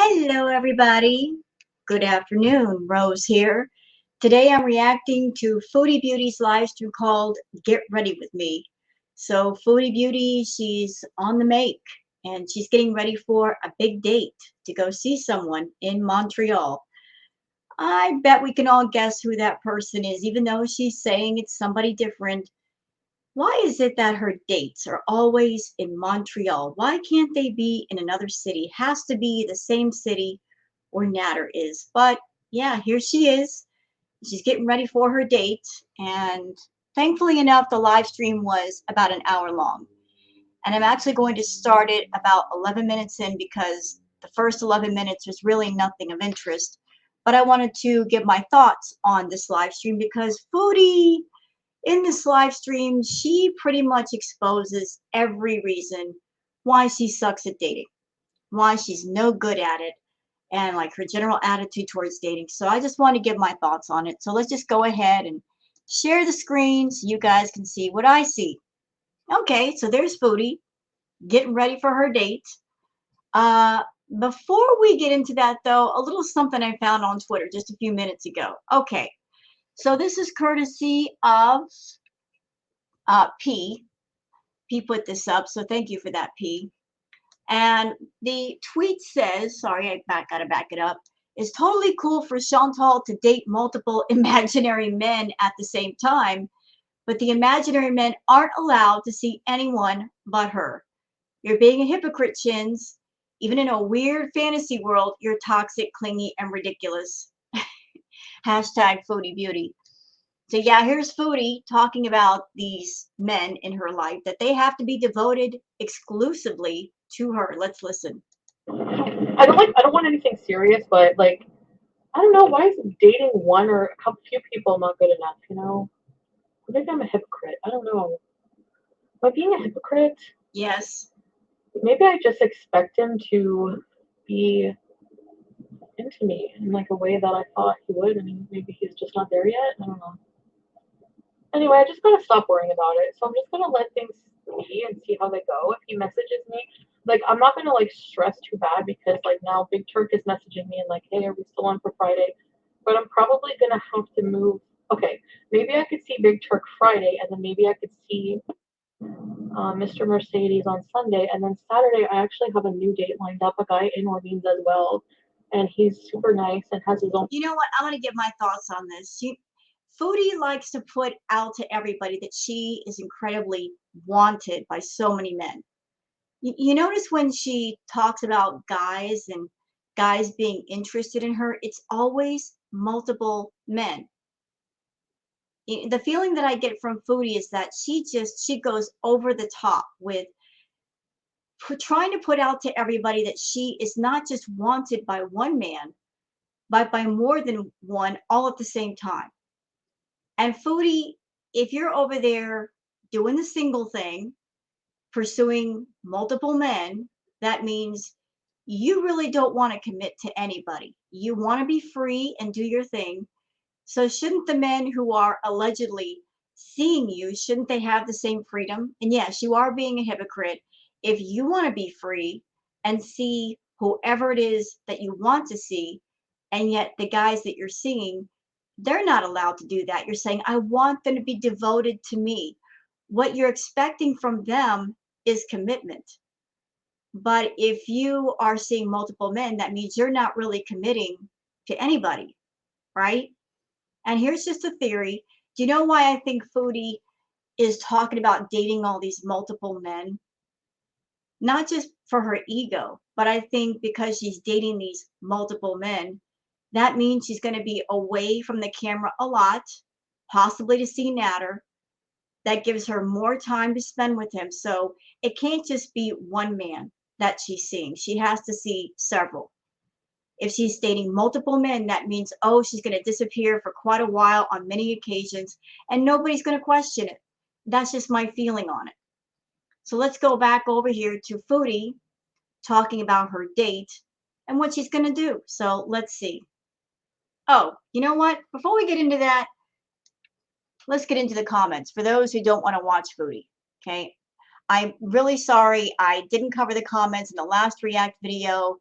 Hello, everybody. Good afternoon. Rose here. Today I'm reacting to Foodie Beauty's live stream called Get Ready With Me. So, Foodie Beauty, she's on the make and she's getting ready for a big date to go see someone in Montreal. I bet we can all guess who that person is, even though she's saying it's somebody different. Why is it that her dates are always in Montreal? Why can't they be in another city? Has to be the same city where Natter is. But yeah, here she is. She's getting ready for her date. And thankfully enough, the live stream was about an hour long. And I'm actually going to start it about 11 minutes in because the first 11 minutes was really nothing of interest. But I wanted to give my thoughts on this live stream because Foodie in this live stream, she pretty much exposes every reason why she sucks at dating, why she's no good at it, and like her general attitude towards dating. So I just want to give my thoughts on it. So let's just go ahead and share the screen so you guys can see what I see. Okay, so there's Foodie getting ready for her date. Uh, Before we get into that, though, a little something I found on Twitter just a few minutes ago. Okay, so this is courtesy of P. P put this up, so thank you for that, P. And the tweet says, sorry, gotta back it up. It's totally cool for Chantal to date multiple imaginary men at the same time, but the imaginary men aren't allowed to see anyone but her. You're being a hypocrite, Chins. Even in a weird fantasy world, you're toxic, clingy, and ridiculous. Hashtag Foodie Beauty. So yeah, here's Foodie talking about these men in her life that they have to be devoted exclusively to her. Let's listen. I don't want anything serious, but I don't know, why is dating one or a couple few people not good enough, you know? Maybe I'm a hypocrite. I don't know. Am I being a hypocrite? Yes. Maybe I just expect him to be into me in like a way that I thought he would, and maybe he's just not there yet. I don't know. Anyway, I just gotta stop worrying about it. So I'm just gonna let things be and see how they go. If he messages me, I'm not gonna stress too bad because now Big Turk is messaging me and hey, are we still on for Friday? But I'm probably gonna have to move. Okay, maybe I could see Big Turk Friday, and then maybe I could see Mr. Mercedes on Sunday, and then Saturday I actually have a new date lined up, a guy in Orleans as well, and he's super nice and has his own. You know what? I'm going to give my thoughts on this. Foodie likes to put out to everybody that she is incredibly wanted by so many men. You notice when she talks about guys and guys being interested in her, it's always multiple men. The feeling that I get from Foodie is that she goes over the top with trying to put out to everybody that she is not just wanted by one man, but by more than one all at the same time. And Foodie, if you're over there doing the single thing, pursuing multiple men, that means you really don't want to commit to anybody. You want to be free and do your thing. So shouldn't the men who are allegedly seeing you, shouldn't they have the same freedom? And yes, you are being a hypocrite if you want to be free and see whoever it is that you want to see, and yet the guys that you're seeing, they're not allowed to do that. You're saying, I want them to be devoted to me. What you're expecting from them is commitment. But if you are seeing multiple men, that means you're not really committing to anybody, right? And here's just a theory. Do you know why I think Foodie is talking about dating all these multiple men? Not just for her ego, but I think because she's dating these multiple men, that means she's going to be away from the camera a lot, possibly to see Natter. That gives her more time to spend with him. So it can't just be one man that she's seeing. She has to see several. If she's dating multiple men, that means, oh, she's going to disappear for quite a while on many occasions, and nobody's going to question it. That's just my feeling on it. So let's go back over here to Foodie talking about her date and what she's going to do. So let's see. Oh, you know what? Before we get into that, let's get into the comments for those who don't want to watch Foodie. Okay. I'm really sorry I didn't cover the comments in the last React video.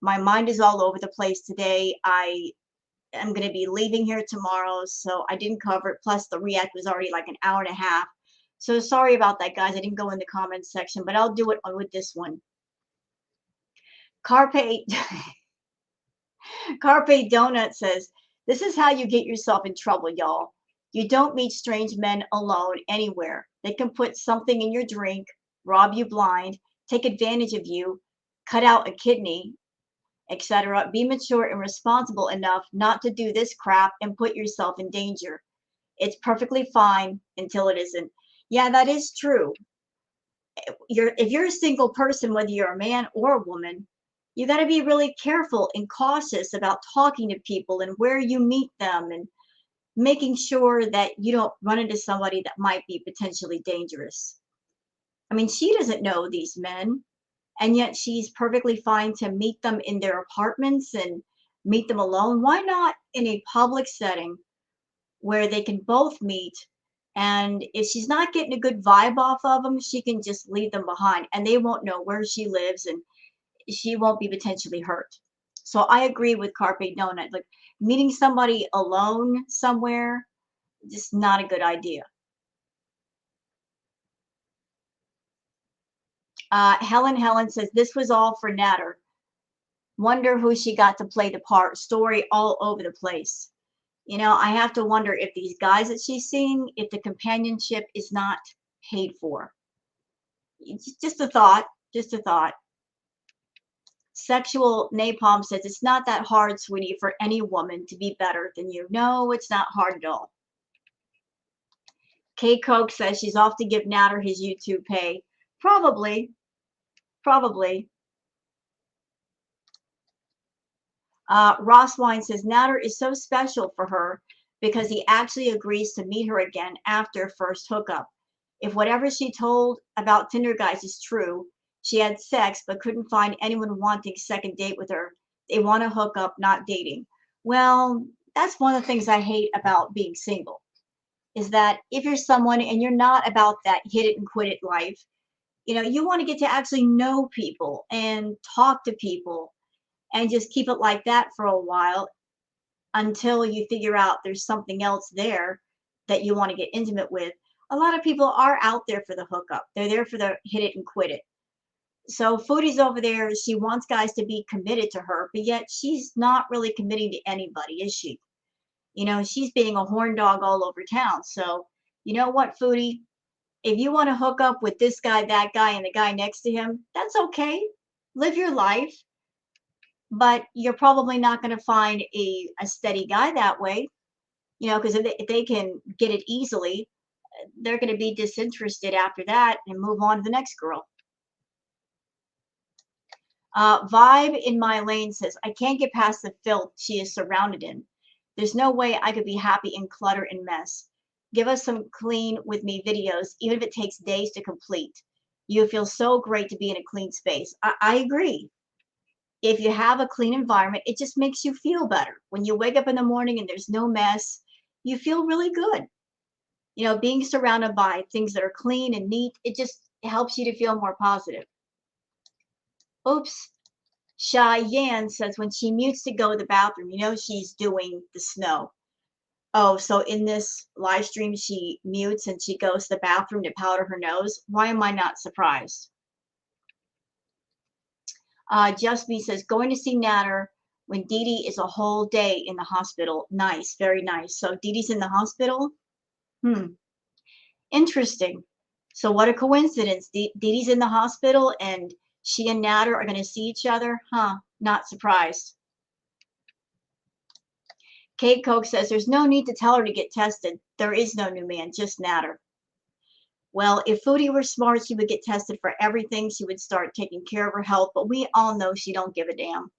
My mind is all over the place today. I'm going to be leaving here tomorrow, so I didn't cover it. Plus, the react was already like an hour and a half. So sorry about that, guys. I didn't go in the comments section, but I'll do it with this one. Carpe Carpe Donut says, "This is how you get yourself in trouble, y'all. You don't meet strange men alone anywhere. They can put something in your drink, rob you blind, take advantage of you, cut out a kidney, etc. Be mature and responsible enough not to do this crap and put yourself in danger. It's perfectly fine until it isn't." Yeah, that is true. If you're a single person, whether you're a man or a woman, you got to be really careful and cautious about talking to people and where you meet them and making sure that you don't run into somebody that might be potentially dangerous. I mean, she doesn't know these men, and yet she's perfectly fine to meet them in their apartments and meet them alone. Why not in a public setting where they can both meet? And if she's not getting a good vibe off of them, she can just leave them behind and they won't know where she lives and she won't be potentially hurt. So I agree with Carpe Donut. Like meeting somebody alone somewhere, just not a good idea. Helen says this was all for Natter. Wonder who she got to play the part. Story all over the place. You know, I have to wonder if these guys that she's seeing, if the companionship is not paid for. It's just a thought. Just a thought. Sexual Napalm says it's not that hard, sweetie, for any woman to be better than you. No, it's not hard at all. Kay Coke says she's off to give Natter his YouTube pay. Probably. Probably. Ross Wine says Natter is so special for her because he actually agrees to meet her again after first hookup. If whatever she told about Tinder guys is true, she had sex but couldn't find anyone wanting second date with her. They want to hook up, not dating. Well, that's one of the things I hate about being single is that if you're someone and you're not about that hit it and quit it life, you know, you want to get to actually know people and talk to people and just keep it like that for a while until you figure out there's something else there that you want to get intimate with. A lot of people are out there for the hookup. They're there for the hit it and quit it. So Foodie's over there. She wants guys to be committed to her, but yet she's not really committing to anybody, is she? You know, she's being a horn dog all over town. So, you know what, Foodie? If you want to hook up with this guy, that guy, and the guy next to him, that's okay. Live your life. But you're probably not going to find a steady guy that way, you know, because if they can get it easily, they're going to be disinterested after that and move on to the next girl. Vibe in my lane says, I can't get past the filth she is surrounded in. There's no way I could be happy in clutter and mess. Give us some clean with me videos, even if it takes days to complete. You feel so great to be in a clean space. I agree. If you have a clean environment, it just makes you feel better. When you wake up in the morning and there's no mess, you feel really good. You know, being surrounded by things that are clean and neat, it just helps you to feel more positive. Oops. Cheyenne says when she mutes to go to the bathroom, you know she's doing the snow. Oh, so in this live stream, she mutes and she goes to the bathroom to powder her nose. Why am I not surprised? Just Me says, going to see Natter when Dee Dee is a whole day in the hospital. Nice, very nice. So Dee Dee's in the hospital? Interesting. So what a coincidence. Dee Dee's in the hospital and she and Natter are going to see each other? Huh, not surprised. Kate Koch says, there's no need to tell her to get tested. There is no new man, just Natter. Well, if Foodie were smart, she would get tested for everything. She would start taking care of her health, but we all know she don't give a damn.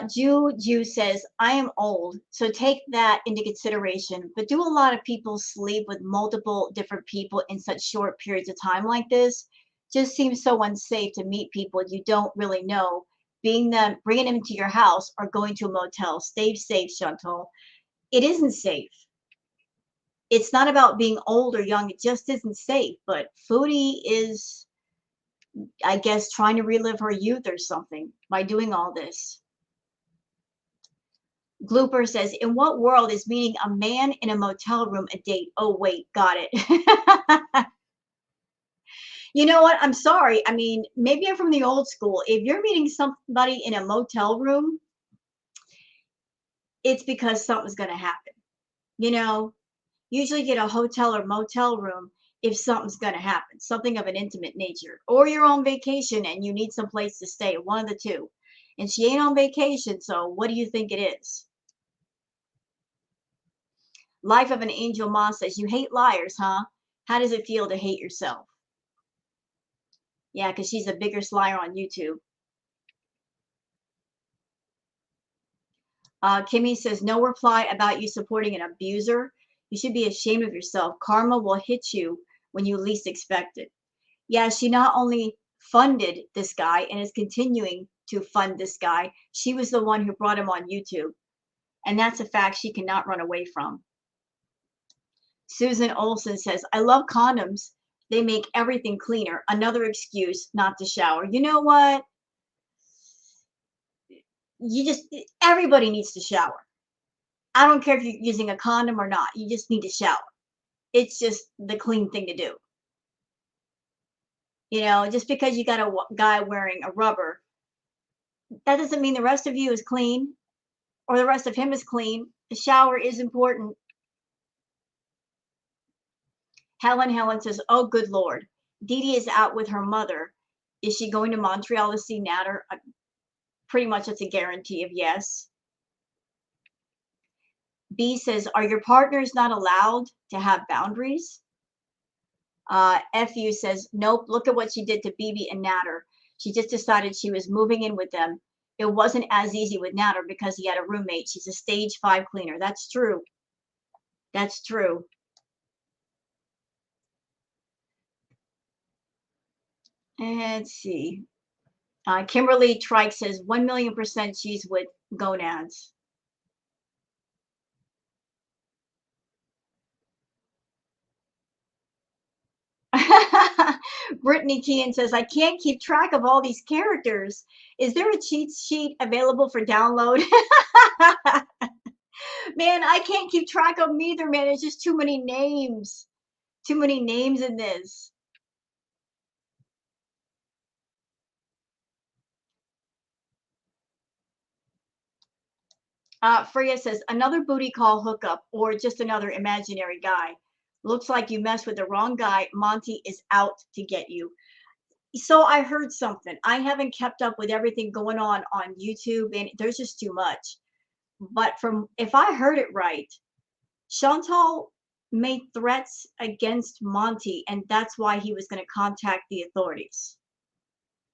Ju says, I am old, so take that into consideration. But do a lot of people sleep with multiple different people in such short periods of time like this? Just seems so unsafe to meet people you don't really know, bringing them into your house or going to a motel. Stay safe, Chantal. It isn't safe. It's not about being old or young. It just isn't safe. But Foodie is I guess trying to relive her youth or something by doing all this. Glooper says, in what world is meeting a man in a motel room a date? Oh, wait, got it. You know what? I'm sorry. I mean, maybe I'm from the old school. If you're meeting somebody in a motel room, it's because something's going to happen. You know, usually get a hotel or motel room if something's going to happen, something of an intimate nature, or you're on vacation and you need some place to stay, one of the two. And she ain't on vacation, so what do you think it is? Life of an Angel Ma says, you hate liars, huh? How does it feel to hate yourself? Yeah, because she's the biggest liar on YouTube. Kimmy says, no reply about you supporting an abuser. You should be ashamed of yourself. Karma will hit you when you least expect it. Yeah, she not only funded this guy and is continuing to fund this guy, she was the one who brought him on YouTube. And that's a fact she cannot run away from. Susan Olson says, I love condoms. They make everything cleaner. Another excuse not to shower. You know what? You just, everybody needs to shower. I don't care if you're using a condom or not. You just need to shower. It's just the clean thing to do. You know, just because you got a guy wearing a rubber, that doesn't mean the rest of you is clean or the rest of him is clean. The shower is important. Helen says, oh, good Lord. Dee Dee is out with her mother. Is she going to Montreal to see Natter? Pretty much it's a guarantee of yes. B says, are your partners not allowed to have boundaries? FU says, nope, look at what she did to BB and Natter. She just decided she was moving in with them. It wasn't as easy with Natter because he had a roommate. She's a stage 5 cleaner. That's true. That's true. And let's see. Kimberly Trike says 1,000,000% she's with gonads. Brittany Kean says, I can't keep track of all these characters. Is there a cheat sheet available for download? Man, I can't keep track of them either, man. It's just too many names. Too many names in this. Freya says, another booty call hookup or just another imaginary guy. Looks like you messed with the wrong guy. Monty is out to get you. So I heard something. I haven't kept up with everything going on YouTube, and there's just too much. But from if I heard it right, Chantal made threats against Monty, and that's why he was going to contact the authorities.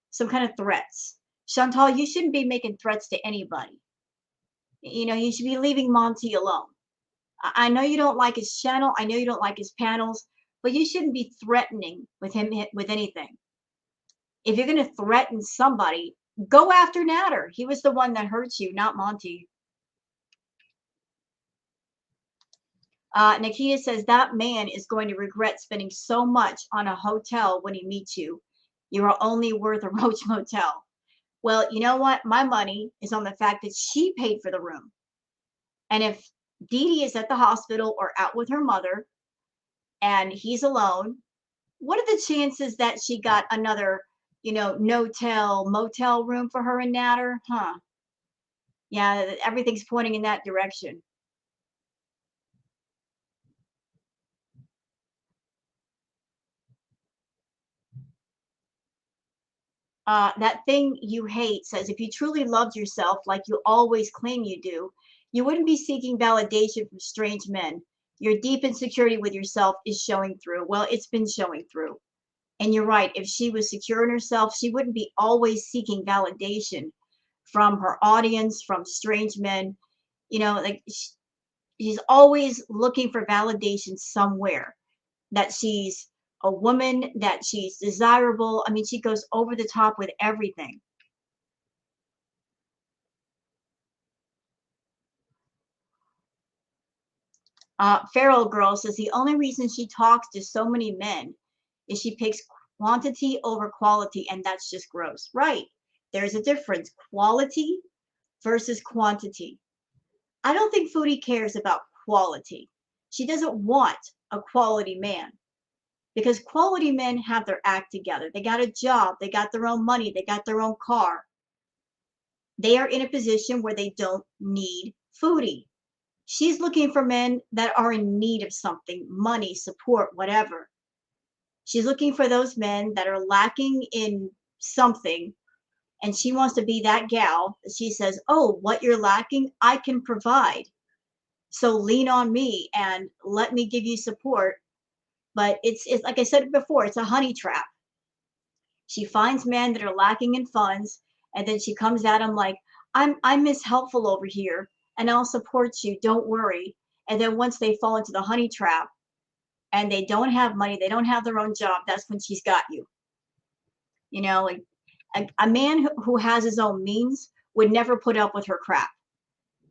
Some kind of threats. Chantal, you shouldn't be making threats to anybody. You know, you should be leaving Monty alone. I know you don't like his channel. I know you don't like his panels, but you shouldn't be threatening with him with anything. If you're going to threaten somebody, go after Natter. He was the one that hurt you, not Monty. Nikita says that man is going to regret spending so much on a hotel when he meets you. You are only worth a Roach Motel. Well, you know what? My money is on the fact that she paid for the room. And if Dee Dee is at the hospital or out with her mother and he's alone, what are the chances that she got another, no-tell motel room for her and Natter? Huh. Yeah, everything's pointing in that direction. That thing you hate says, if you truly loved yourself like you always claim you do, you wouldn't be seeking validation from strange men. Your deep insecurity with yourself is showing through. Well, it's been showing through. And you're right. If she was secure in herself, she wouldn't be always seeking validation from her audience, from strange men. Like she's always looking for validation somewhere, that she's a woman, that she's desirable. I mean, she goes over the top with everything. Feral Girl says the only reason she talks to so many men is she picks Quantity over quality, and that's just gross. Right. There's a difference. Quality versus quantity. I don't think Foodie cares about quality. She doesn't want a quality man because quality men have their act together. They got a job, they got their own money, they got their own car. They are in a position where they don't need Foodie. She's looking for men that are in need of something, money, support, whatever. She's looking for those men that are lacking in something, and she wants to be that gal that she says, "Oh, what you're lacking, I can provide. So lean on me and let me give you support." But it's like I said before, it's a honey trap. She finds men that are lacking in funds, and then she comes at them like, I'm Miss Helpful over here, and I'll support you. Don't worry. And then once they fall into the honey trap and they don't have money, they don't have their own job, that's when she's got you. You know, like a man who has his own means would never put up with her crap.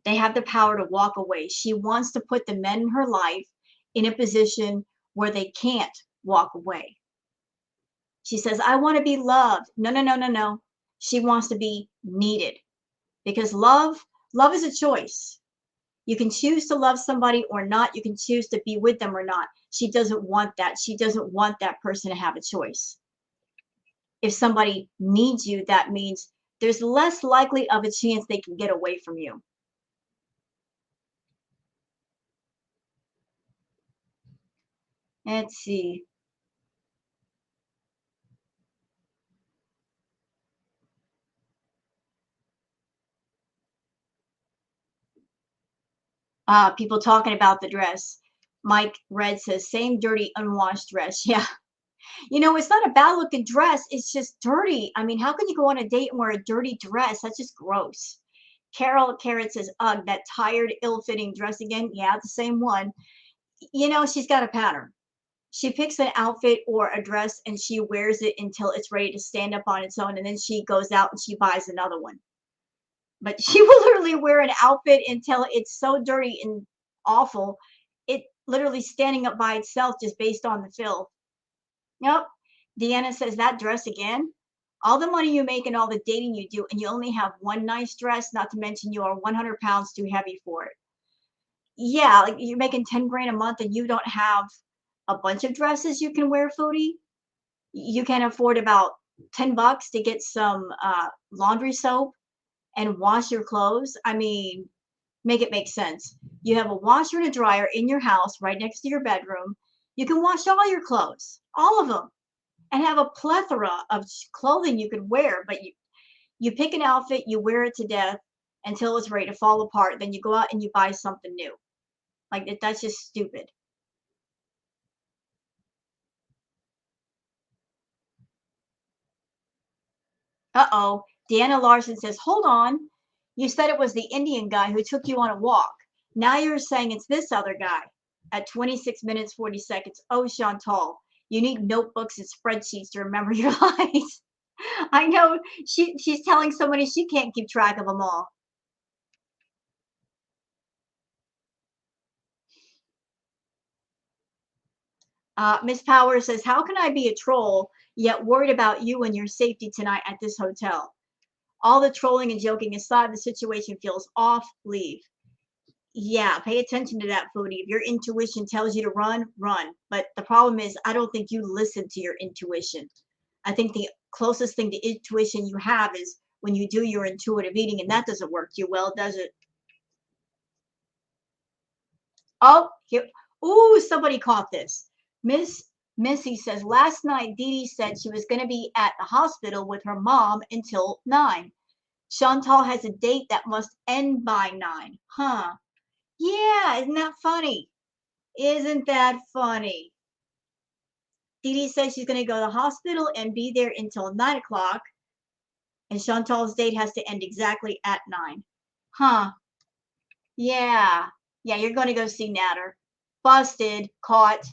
They have the power to walk away. She wants to put the men in her life in a position where they can't walk away. She says, I want to be loved. No, no, no, no, no. She wants to be needed because love is a choice. You can choose to love somebody or not. You can choose to be with them or not. She doesn't want that. She doesn't want that person to have a choice. If somebody needs you, that means there's less likely of a chance they can get away from you. Let's see. People talking about the dress. Mike Red says, same dirty, unwashed dress. Yeah. You know, it's not a bad looking dress. It's just dirty. I mean, how can you go on a date and wear a dirty dress? That's just gross. Carol Carrot says, ugh, that tired, ill fitting dress again. Yeah, the same one. You know, she's got a pattern. She picks an outfit or a dress and she wears it until it's ready to stand up on its own. And then she goes out and she buys another one. But she will literally wear an outfit until it's so dirty and awful, it literally standing up by itself just based on the filth. Yep. Deanna says that dress again. All the money you make and all the dating you do, and you only have one nice dress, not to mention you are 100 pounds too heavy for it. Yeah, like you're making 10 grand a month and you don't have a bunch of dresses you can wear, Foodie. You can afford about $10 to get some laundry soap and wash your clothes. I mean, make it make sense. You have a washer and a dryer in your house right next to your bedroom. You can wash all your clothes, all of them, and have a plethora of clothing you could wear. But you pick an outfit, you wear it to death until it's ready to fall apart. Then you go out and you buy something new. Like that's just stupid. Uh-oh. Deanna Larson says, hold on. You said it was the Indian guy who took you on a walk. Now you're saying it's this other guy at 26 minutes, 40 seconds. Oh, Chantal, you need notebooks and spreadsheets to remember your lies. I know she's telling somebody she can't keep track of them all. Miss Powers says, how can I be a troll yet worried about you and your safety tonight at this hotel? All the trolling and joking aside, the situation feels off. Leave. Yeah, pay attention to that, Foodie. If your intuition tells you to run, run. But the problem is, I don't think you listen to your intuition. I think the closest thing to intuition you have is when you do your intuitive eating, and that doesn't work too well, does it? Oh, here. Ooh, somebody caught this. Missy says last night Dee Dee said she was going to be at the hospital with her mom until 9. Chantal has a date that must end by 9. Huh. Yeah, isn't that funny? Isn't that funny? Dee Dee says she's going to go to the hospital and be there until 9 o'clock, and Chantal's date has to end exactly at 9. Huh. Yeah. Yeah, you're going to go see Natter. Busted. Caught.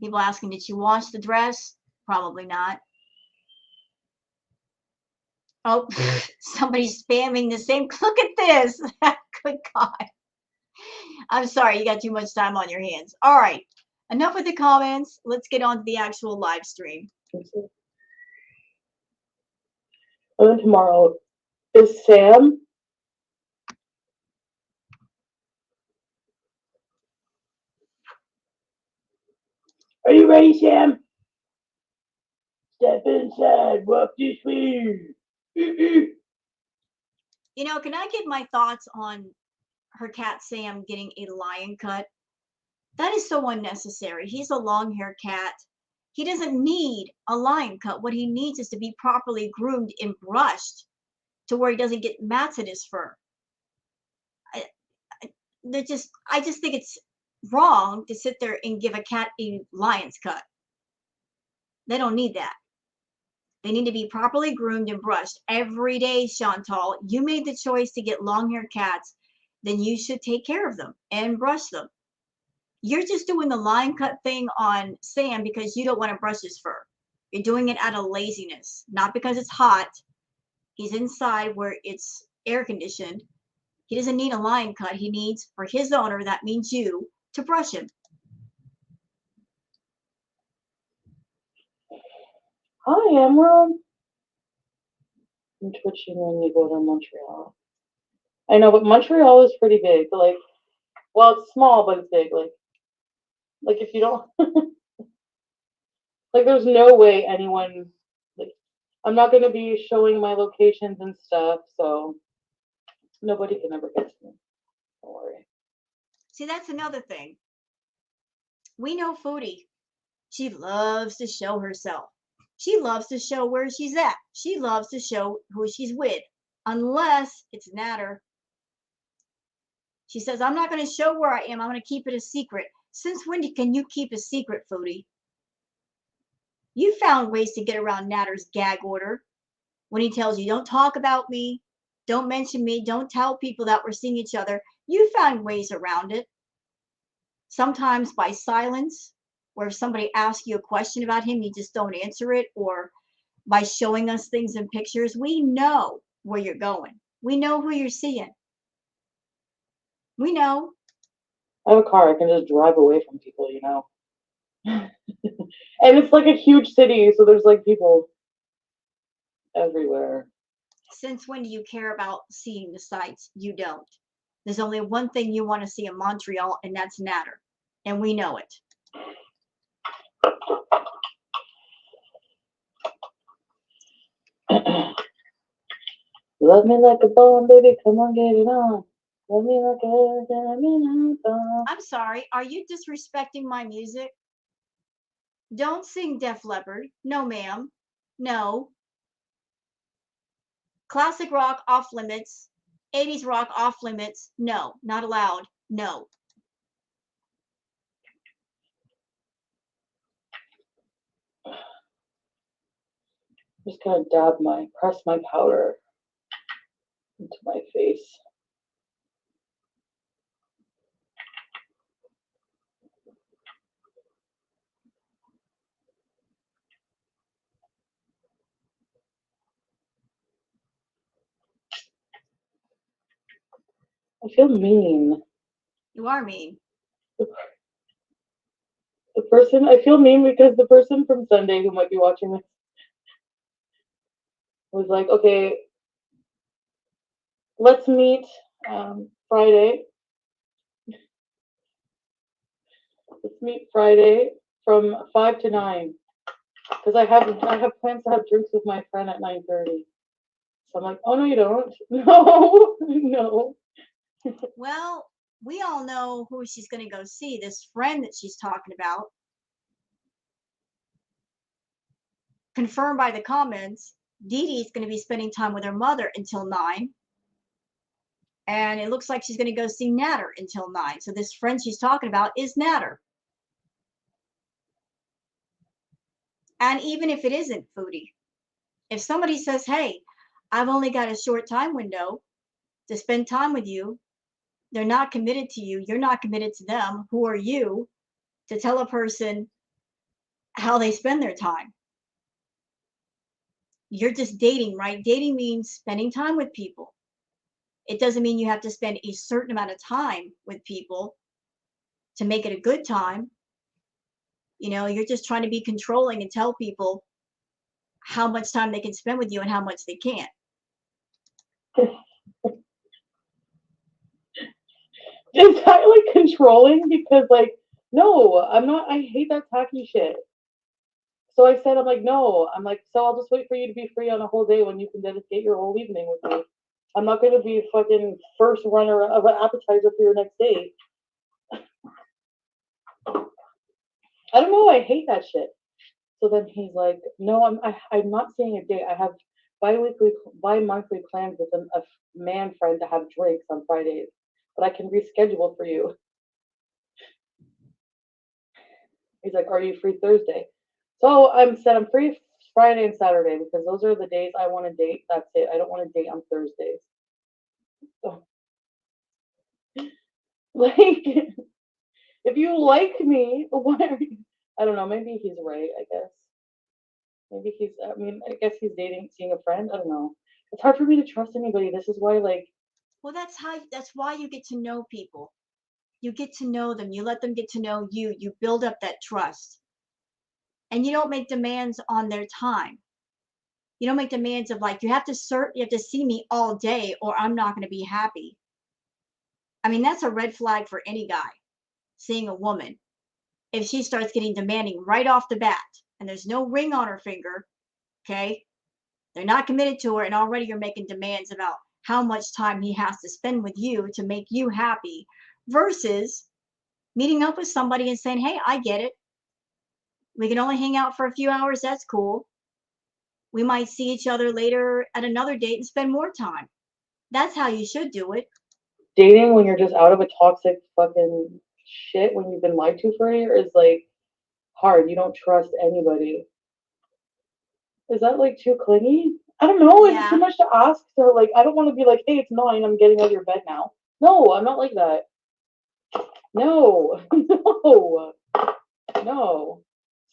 People asking, did she wash the dress? Probably not. Oh, somebody's spamming the same. Look at this. Good God. I'm sorry, you got too much time on your hands. All right. Enough with the comments. Let's get on to the actual live stream. And then tomorrow is Sam. Are you ready, Sam? Step inside. Walk this way. You know, can I get my thoughts on her cat Sam getting a lion cut? That is so unnecessary. He's a long haired cat. He doesn't need a lion cut. What he needs is to be properly groomed and brushed to where he doesn't get mats in his fur. I, I just think it's wrong to sit there and give a cat a lion's cut. They don't need that. They need to be properly groomed and brushed every day, Chantal. You made the choice to get long-haired cats, then you should take care of them and brush them. You're just doing the line cut thing on Sam because you don't want to brush his fur. You're doing it out of laziness, not because it's hot. He's inside where it's air conditioned. He doesn't need a line cut. He needs, for his owner, that means you, to brush him. Hi, Emerald. I'm twitching when you go to Montreal. I know, but Montreal is pretty big. Like, well, it's small, but it's big. Like if you don't, like, there's no way anyone, like, I'm not going to be showing my locations and stuff, so nobody can ever get to me. Don't worry. See, that's another thing. We know Foodie. She loves to show herself. She loves to show where she's at. She loves to show who she's with, unless it's Natter. She says, I'm not going to show where I am. I'm going to keep it a secret. Since when can you keep a secret, Foodie? You found ways to get around Natter's gag order when he tells you, don't talk about me, don't mention me, don't tell people that we're seeing each other. You found ways around it. Sometimes by silence, where if somebody asks you a question about him, you just don't answer it, or by showing us things in pictures. We know where you're going. We know who you're seeing. We know. I have a car. I can just drive away from people, you know. And it's like a huge city, so there's like people everywhere. Since when do you care about seeing the sights? You don't. There's only one thing you want to see in Montreal, and that's Natter. And we know it. Love me like a bone, baby. Come on, get it on. Love me like a. I'm sorry. Are you disrespecting my music? Don't sing Def Leppard. No, ma'am. No. Classic rock off limits. 80s rock off limits. No, not allowed. No. Just gonna press my powder into my face. I feel mean. You are mean. The person, I feel mean because the person from Sunday who might be watching this was like, okay, let's meet Friday. Let's meet Friday from 5 to 9 because I have plans to have drinks with my friend at 9:30. So I'm like, oh no, you don't. No, no. Well, we all know who she's going to go see, this friend that she's talking about. Confirmed by the comments, Dee Dee's going to be spending time with her mother until 9. And it looks like she's going to go see Natter until 9. So this friend she's talking about is Natter. And even if it isn't Foodie, if somebody says, hey, I've only got a short time window to spend time with you, they're not committed to you, you're not committed to them, who are you to tell a person how they spend their time? You're just dating, right? Dating means spending time with people. It doesn't mean you have to spend a certain amount of time with people to make it a good time. You're just trying to be controlling and tell people how much time they can spend with you and how much they can't. Is that like controlling? Because like, no, I'm not. I hate that tacky shit. So I said, I'm like, no. I'm like, so I'll just wait for you to be free on a whole day when you can dedicate your whole evening with me. I'm not going to be fucking first runner of an appetizer for your next day. I don't know. I hate that shit. So then he's like, no, I'm not seeing a date. I have bi-monthly plans with a man friend to have drinks on Fridays, but I can reschedule for you. He's like, are you free Thursday? So I'm free Friday and Saturday because those are the days I want to date. That's it. I don't want to date on Thursdays. So, like, if you like me, why are you? I don't know. Maybe he's right. I guess. Maybe he's. I mean, I guess he's seeing a friend. I don't know. It's hard for me to trust anybody. This is why, like. Well, that's why you get to know people. You get to know them. You let them get to know you. You build up that trust. And you don't make demands on their time. You don't make demands of like you have to see me all day or I'm not going to be happy. I mean, that's a red flag for any guy seeing a woman. If she starts getting demanding right off the bat and there's no ring on her finger, okay? They're not committed to her and already you're making demands about how much time he has to spend with you to make you happy versus meeting up with somebody and saying, "Hey, I get it. We can only hang out for a few hours. That's cool. We might see each other later at another date and spend more time." That's how you should do it. Dating when you're just out of a toxic fucking shit when you've been lied to for a year is like hard. You don't trust anybody. Is that like too clingy? I don't know. Is it too Yeah. much to ask? So like, I don't want to be like, hey, it's 9. I'm getting out of your bed now. No, I'm not like that. No, no, no.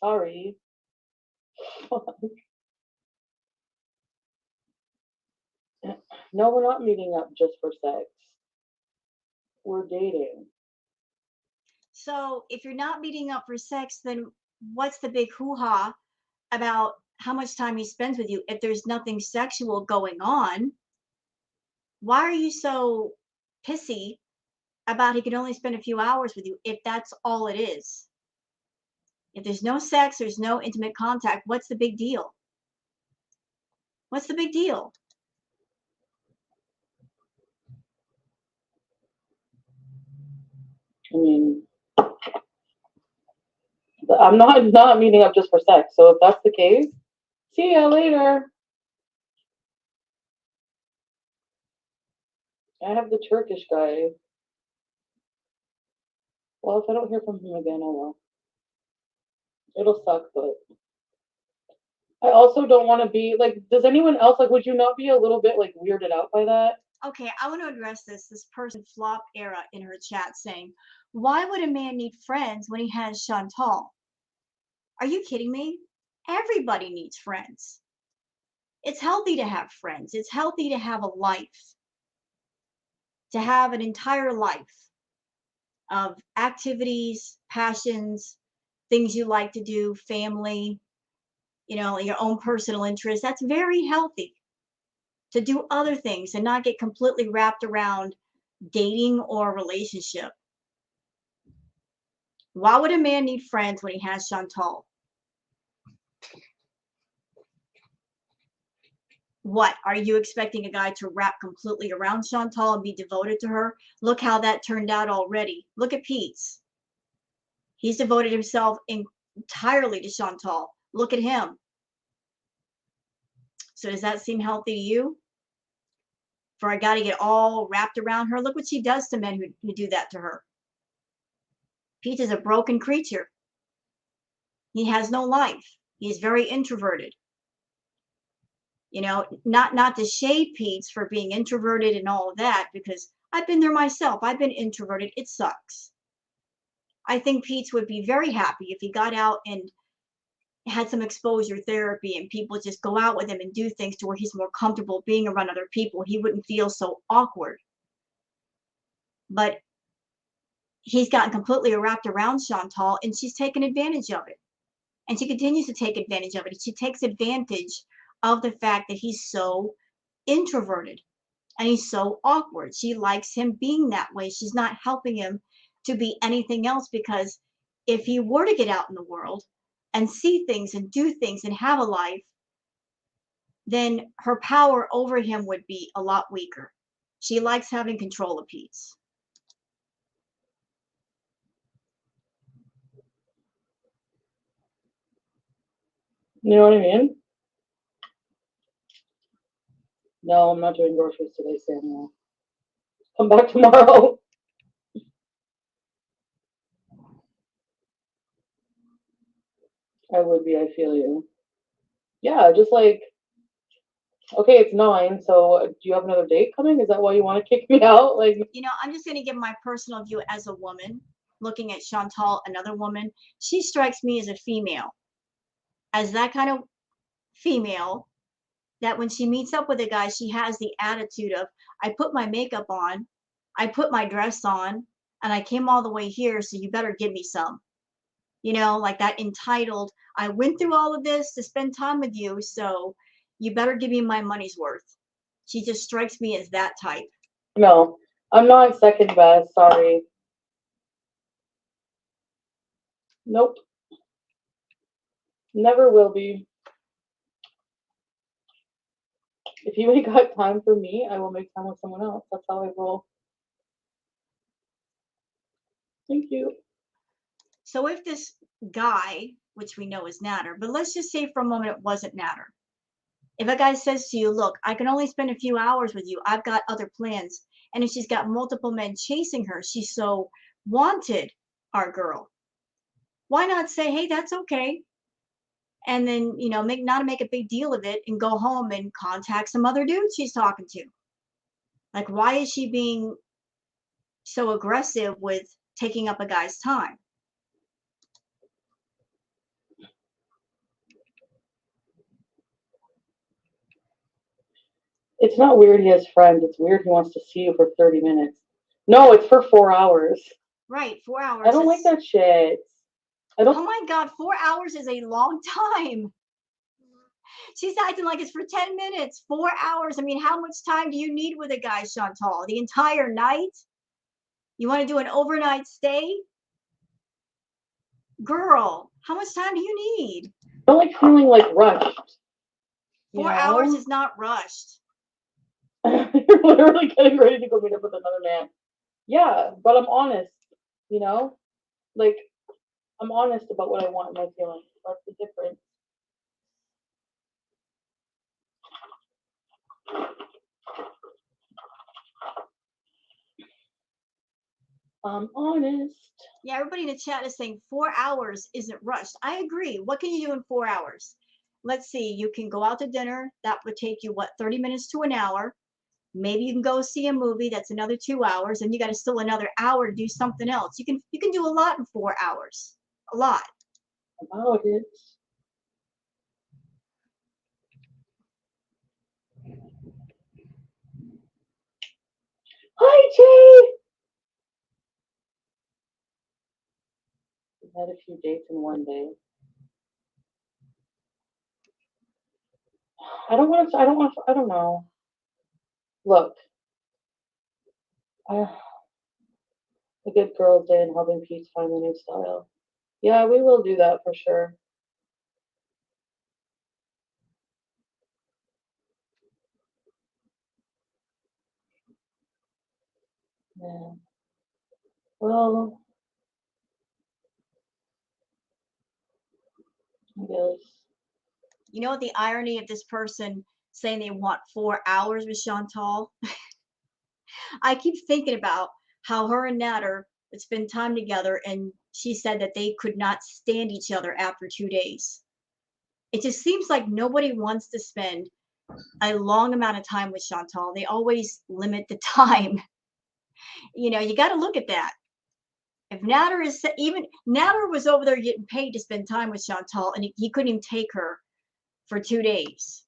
Sorry. No, we're not meeting up just for sex. We're dating. So if you're not meeting up for sex, then what's the big hoo-ha about how much time he spends with you? If there's nothing sexual going on, why are you so pissy about he can only spend a few hours with you if that's all it is? If there's no sex, there's no intimate contact, what's the big deal? What's the big deal? I mean, I'm not meeting up just for sex. So if that's the case, see ya later. I have the Turkish guy. Well, if I don't hear from him again, oh well. It'll suck, but I also don't want to be like. Does anyone else like? Would you not be a little bit like weirded out by that? Okay, I want to address this. This person, Flop Era, in her chat saying, "Why would a man need friends when he has Chantal?" Are you kidding me? Everybody needs friends. It's healthy to have friends. It's healthy to have a life, to have an entire life of activities, passions, things you like to do, family, your own personal interests. That's very healthy to do other things and not get completely wrapped around dating or a relationship. Why would a man need friends when he has Chantal? What are you expecting a guy to wrap completely around Chantal and be devoted to her? Look how that turned out already. Look at Pete's. He's devoted himself entirely to Chantal. Look at him. So does that seem healthy to you? For a guy to get all wrapped around her? Look what she does to men who do that to her. Pete is a broken creature. He has no life. He's very introverted. Not to shade Pete's for being introverted and all of that, because I've been there myself. I've been introverted. It sucks. I think Pete's would be very happy if he got out and had some exposure therapy and people just go out with him and do things to where he's more comfortable being around other people. He wouldn't feel so awkward. But he's gotten completely wrapped around Chantal and she's taken advantage of it. And she continues to take advantage of it. She takes advantage of the fact that he's so introverted and he's so awkward. She likes him being that way. She's not helping him to be anything else because if he were to get out in the world and see things and do things and have a life, then her power over him would be a lot weaker. She likes having control of peace. You know what I mean? No, I'm not doing groceries today, Samuel. Come back tomorrow. I would be, I feel you. Yeah, just like, okay, it's 9, so do you have another date coming? Is that why you want to kick me out? Like, I'm just going to give my personal view as a woman, looking at Chantal, another woman. She strikes me as a female, as that kind of female that when she meets up with a guy, she has the attitude of, I put my makeup on, I put my dress on, and I came all the way here, so you better give me some. Like that entitled, I went through all of this to spend time with you, so you better give me my money's worth. She just strikes me as that type. no, I'm not second best. Sorry. Nope. Never will be. If you ain't got time for me, I will make time with someone else. That's how I roll. Thank you. So if this guy, which we know is Natter, but let's just say for a moment it wasn't Natter. If a guy says to you, look, I can only spend a few hours with you, I've got other plans. And if she's got multiple men chasing her, she's so wanted, our girl. Why not say, hey, that's okay? And then, make a big deal of it and go home and contact some other dude she's talking to. Like, why is she being so aggressive with taking up a guy's time? It's not weird he has friends. It's weird he wants to see you for 30 minutes. No, it's for 4 hours. Right, 4 hours. I don't like that shit. Oh my God, 4 hours is a long time. She's acting like it's for 10 minutes, 4 hours. I mean, how much time do you need with a guy, Chantal? The entire night? You want to do an overnight stay? Girl, how much time do you need? I don't like feeling like rushed. 4 hours is not rushed. You're literally getting ready to go meet up with another man. Yeah, but I'm honest, Like, I'm honest about what I want and my feelings. That's the difference. I'm honest. Yeah, everybody in the chat is saying 4 hours isn't rushed. I agree. What can you do in 4 hours? Let's see, you can go out to dinner. That would take you, 30 minutes to an hour. Maybe you can go see a movie. That's another 2 hours. And you got to still another hour to do something else. You can do a lot in 4 hours. A lot. About it. Hi, Jay! We had a few dates in one day. I don't know. Look. A good girl's day and helping Pete's find the new style. Yeah, we will do that for sure. Yeah. Well, I guess. You know what the irony of this person saying they want 4 hours with Chantal? I keep thinking about how her and Natter would spend time together, and she said that they could not stand each other after 2 days. It just seems like nobody wants to spend a long amount of time with Chantal. They always limit the time. You got to look at that. If Nader is even Nader was over there getting paid to spend time with Chantal, and he couldn't even take her for 2 days.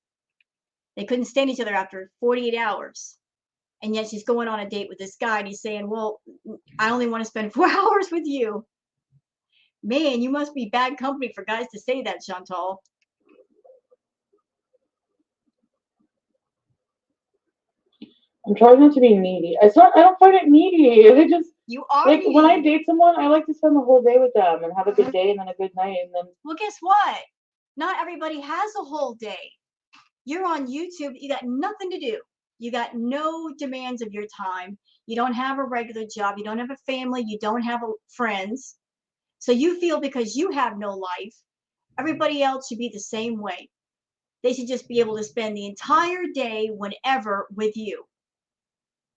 They couldn't stand each other after 48 hours. And yet she's going on a date with this guy, and he's saying, "Well, I only want to spend 4 hours with you." Man, you must be bad company for guys to say that, Chantal. I'm trying not to be needy. It's not. I don't find it needy. I just You are like when I needy. date someone, I like to spend the whole day with them and have a good day and then a good night and then. Well, guess what? Not everybody has a whole day. You're on YouTube, you got nothing to do. You got no demands of your time. You don't have a regular job. You don't have a family. You don't have friends. So you feel because you have no life, everybody else should be the same way. They should just be able to spend the entire day whenever with you.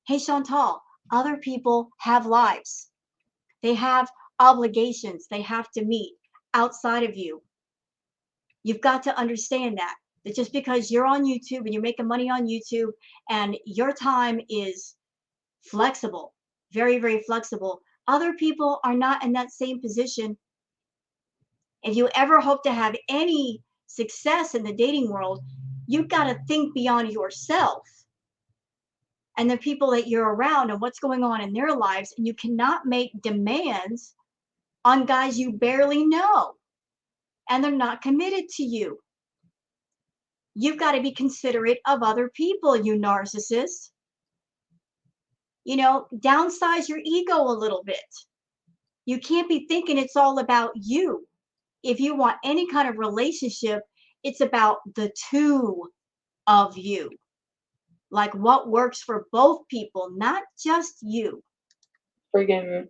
Hey, Chantal, other people have lives. They have obligations they have to meet outside of you. You've got to understand that just because you're on YouTube and you're making money on YouTube and your time is flexible, very, very flexible, other people are not in that same position. If you ever hope to have any success in the dating world, you've got to think beyond yourself and the people that you're around and what's going on in their lives. And you cannot make demands on guys you barely know and they're not committed to you. You've got to be considerate of other people, you narcissist. Downsize your ego a little bit. You can't be thinking it's all about you. If you want any kind of relationship, it's about the two of you. Like what works for both people, not just you. Friggin',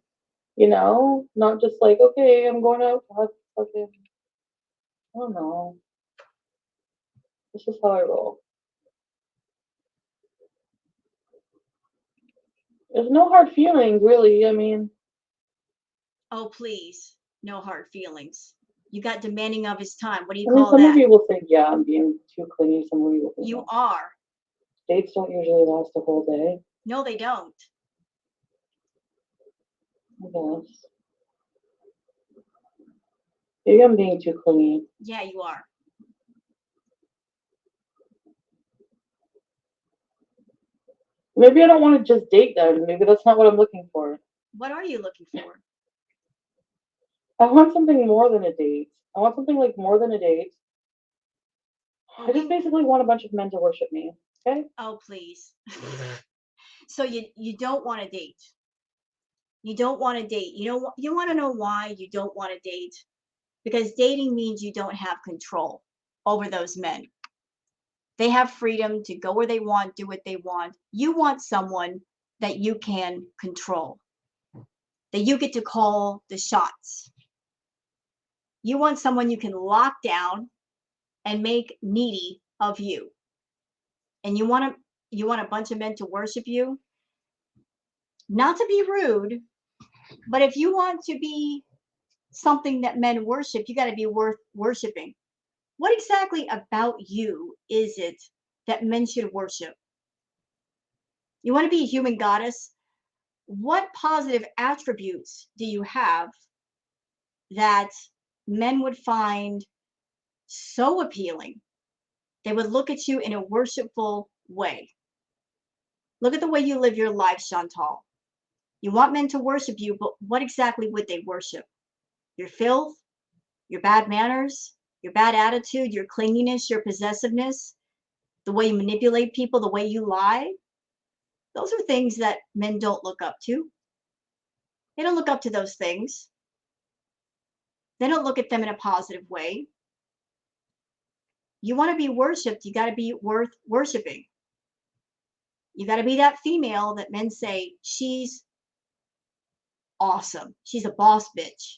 not just like, okay, I'm going out to have fucking, I don't know. This is how I roll. There's no hard feelings, really. I mean, Oh, please. No hard feelings. You got demanding of his time. What do you I mean, call some that? people think, yeah, I'm being too clingy. Some people think, You yeah. are. Dates don't usually last a whole day. No, they don't. I guess. Maybe I'm being too clingy. Yeah, you are. Maybe I don't want to just date them. Maybe that's not what I'm looking for. What are you looking for? I want something more than a date. I want something like more than a date. I just basically want a bunch of men to worship me. Okay? Oh, please. So you don't want to date. You don't want to date. You want to know why you don't want to date? Because dating means you don't have control over those men. They have freedom to go where they want, do what they want. You want someone that you can control, that you get to call the shots. You want someone you can lock down and make needy of you. And you want a bunch of men to worship you? Not to be rude, but if you want to be something that men worship, you got to be worth worshiping. What exactly about you is it that men should worship? You want to be a human goddess? What positive attributes do you have that men would find so appealing? They would look at you in a worshipful way. Look at the way you live your life, Chantal. You want men to worship you, but what exactly would they worship? Your filth, your bad manners, your bad attitude, your clinginess, your possessiveness, the way you manipulate people, the way you lie? Those are things that men don't look up to. They don't look up to those things. They don't look at them in a positive way. You want to be worshiped, you got to be worth worshiping. You got to be that female that men say, she's awesome. She's a boss bitch.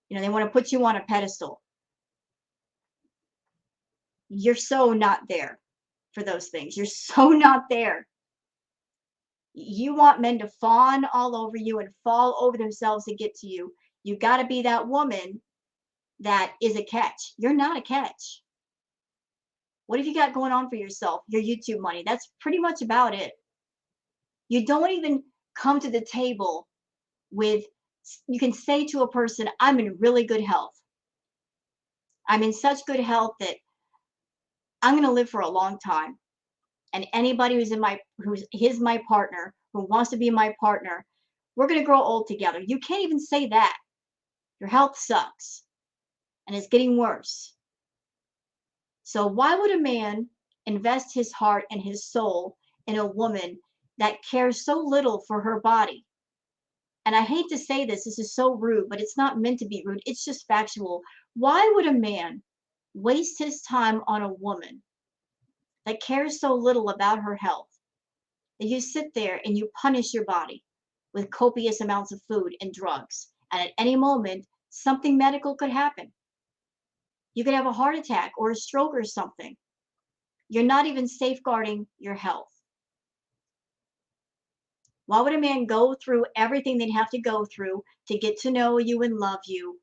They want to put you on a pedestal. You're so not there for those things. You're so not there. You want men to fawn all over you and fall over themselves to get to you. You got to be that woman that is a catch. You're not a catch. What have you got going on for yourself? Your YouTube money. That's pretty much about it. You don't even come to the table with, you can say to a person, I'm in really good health. I'm in such good health that I'm going to live for a long time. And anybody who's my partner, who wants to be my partner, we're going to grow old together. You can't even say that. Your health sucks and it's getting worse. So why would a man invest his heart and his soul in a woman that cares so little for her body? And I hate to say this is so rude, but it's not meant to be rude. It's just factual. Why would a man waste his time on a woman that cares so little about her health that you sit there and you punish your body with copious amounts of food and drugs? And at any moment, something medical could happen. You could have a heart attack or a stroke or something. You're not even safeguarding your health. Why would a man go through everything they'd have to go through to get to know you and love you,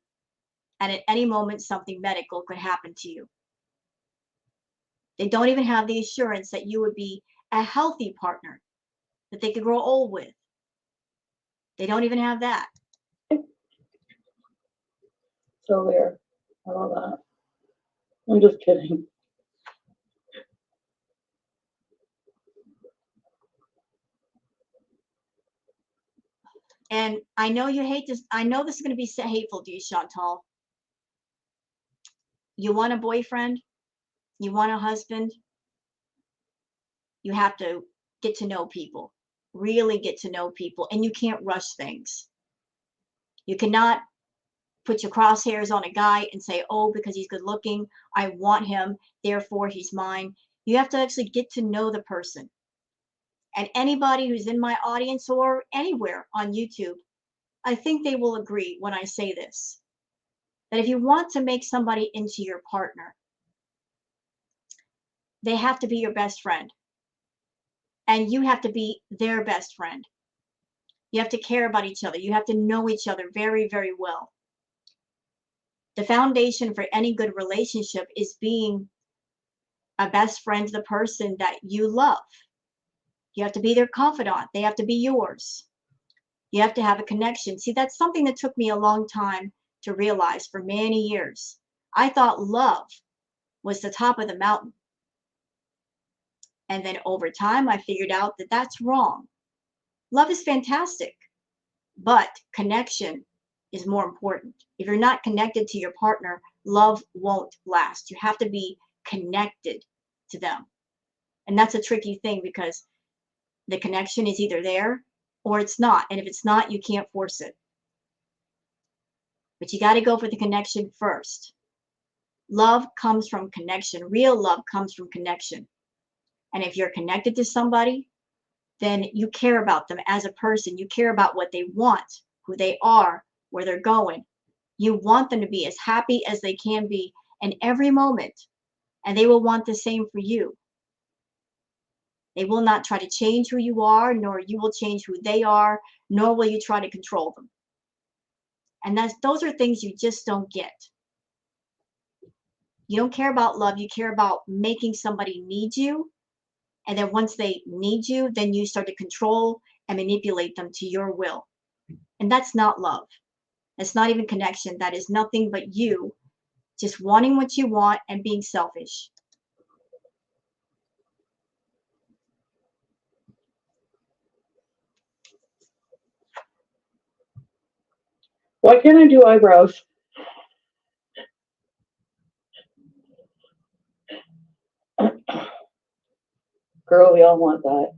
and at any moment something medical could happen to you? They don't even have the assurance that you would be a healthy partner that they could grow old with. They don't even have that. So weird. I love that. I'm just kidding. And I know you hate this. I know this is going to be hateful to you, Chantal. You want a boyfriend, you want a husband, you have to get to know people, really get to know people, and you can't rush things. You cannot put your crosshairs on a guy and say, oh, because he's good looking, I want him, therefore he's mine. You have to actually get to know the person. And anybody who's in my audience or anywhere on YouTube, I think they will agree when I say this, that if you want to make somebody into your partner, they have to be your best friend. And you have to be their best friend. You have to care about each other. You have to know each other very, very well. The foundation for any good relationship is being a best friend to the person that you love. You have to be their confidant. They have to be yours. You have to have a connection. See, that's something that took me a long time to realize for many years. I thought love was the top of the mountain. And then over time, I figured out that that's wrong. Love is fantastic, but connection is more important. If you're not connected to your partner, love won't last. You have to be connected to them. And that's a tricky thing because the connection is either there or it's not. And if it's not, you can't force it. But you got to go for the connection first. Love comes from connection. Real love comes from connection. And if you're connected to somebody, then you care about them as a person. You care about what they want, who they are, where they're going. You want them to be as happy as they can be in every moment. And they will want the same for you. They will not try to change who you are, nor you will change who they are, nor will you try to control them. And those are things you just don't get. You don't care about love. You care about making somebody need you. And then once they need you, then you start to control and manipulate them to your will. And that's not love. It's not even connection. That is nothing but you just wanting what you want and being selfish. Why can't I do eyebrows? Girl, we all want that.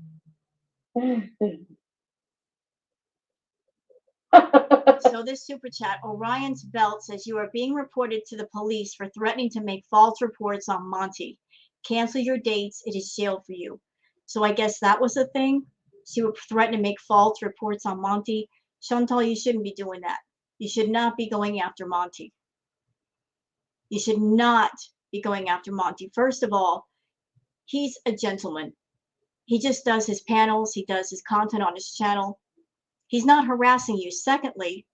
So this super chat, Orion's Belt says you are being reported to the police for threatening to make false reports on Monty. Cancel your dates. It is jail for you. So I guess that was the thing. She would threaten to make false reports on Monty. Chantal, you shouldn't be doing that. You should not be going after Monty. You should not be going after Monty. First of all, he's a gentleman. He just does his panels. He does his content on his channel. He's not harassing you. Secondly,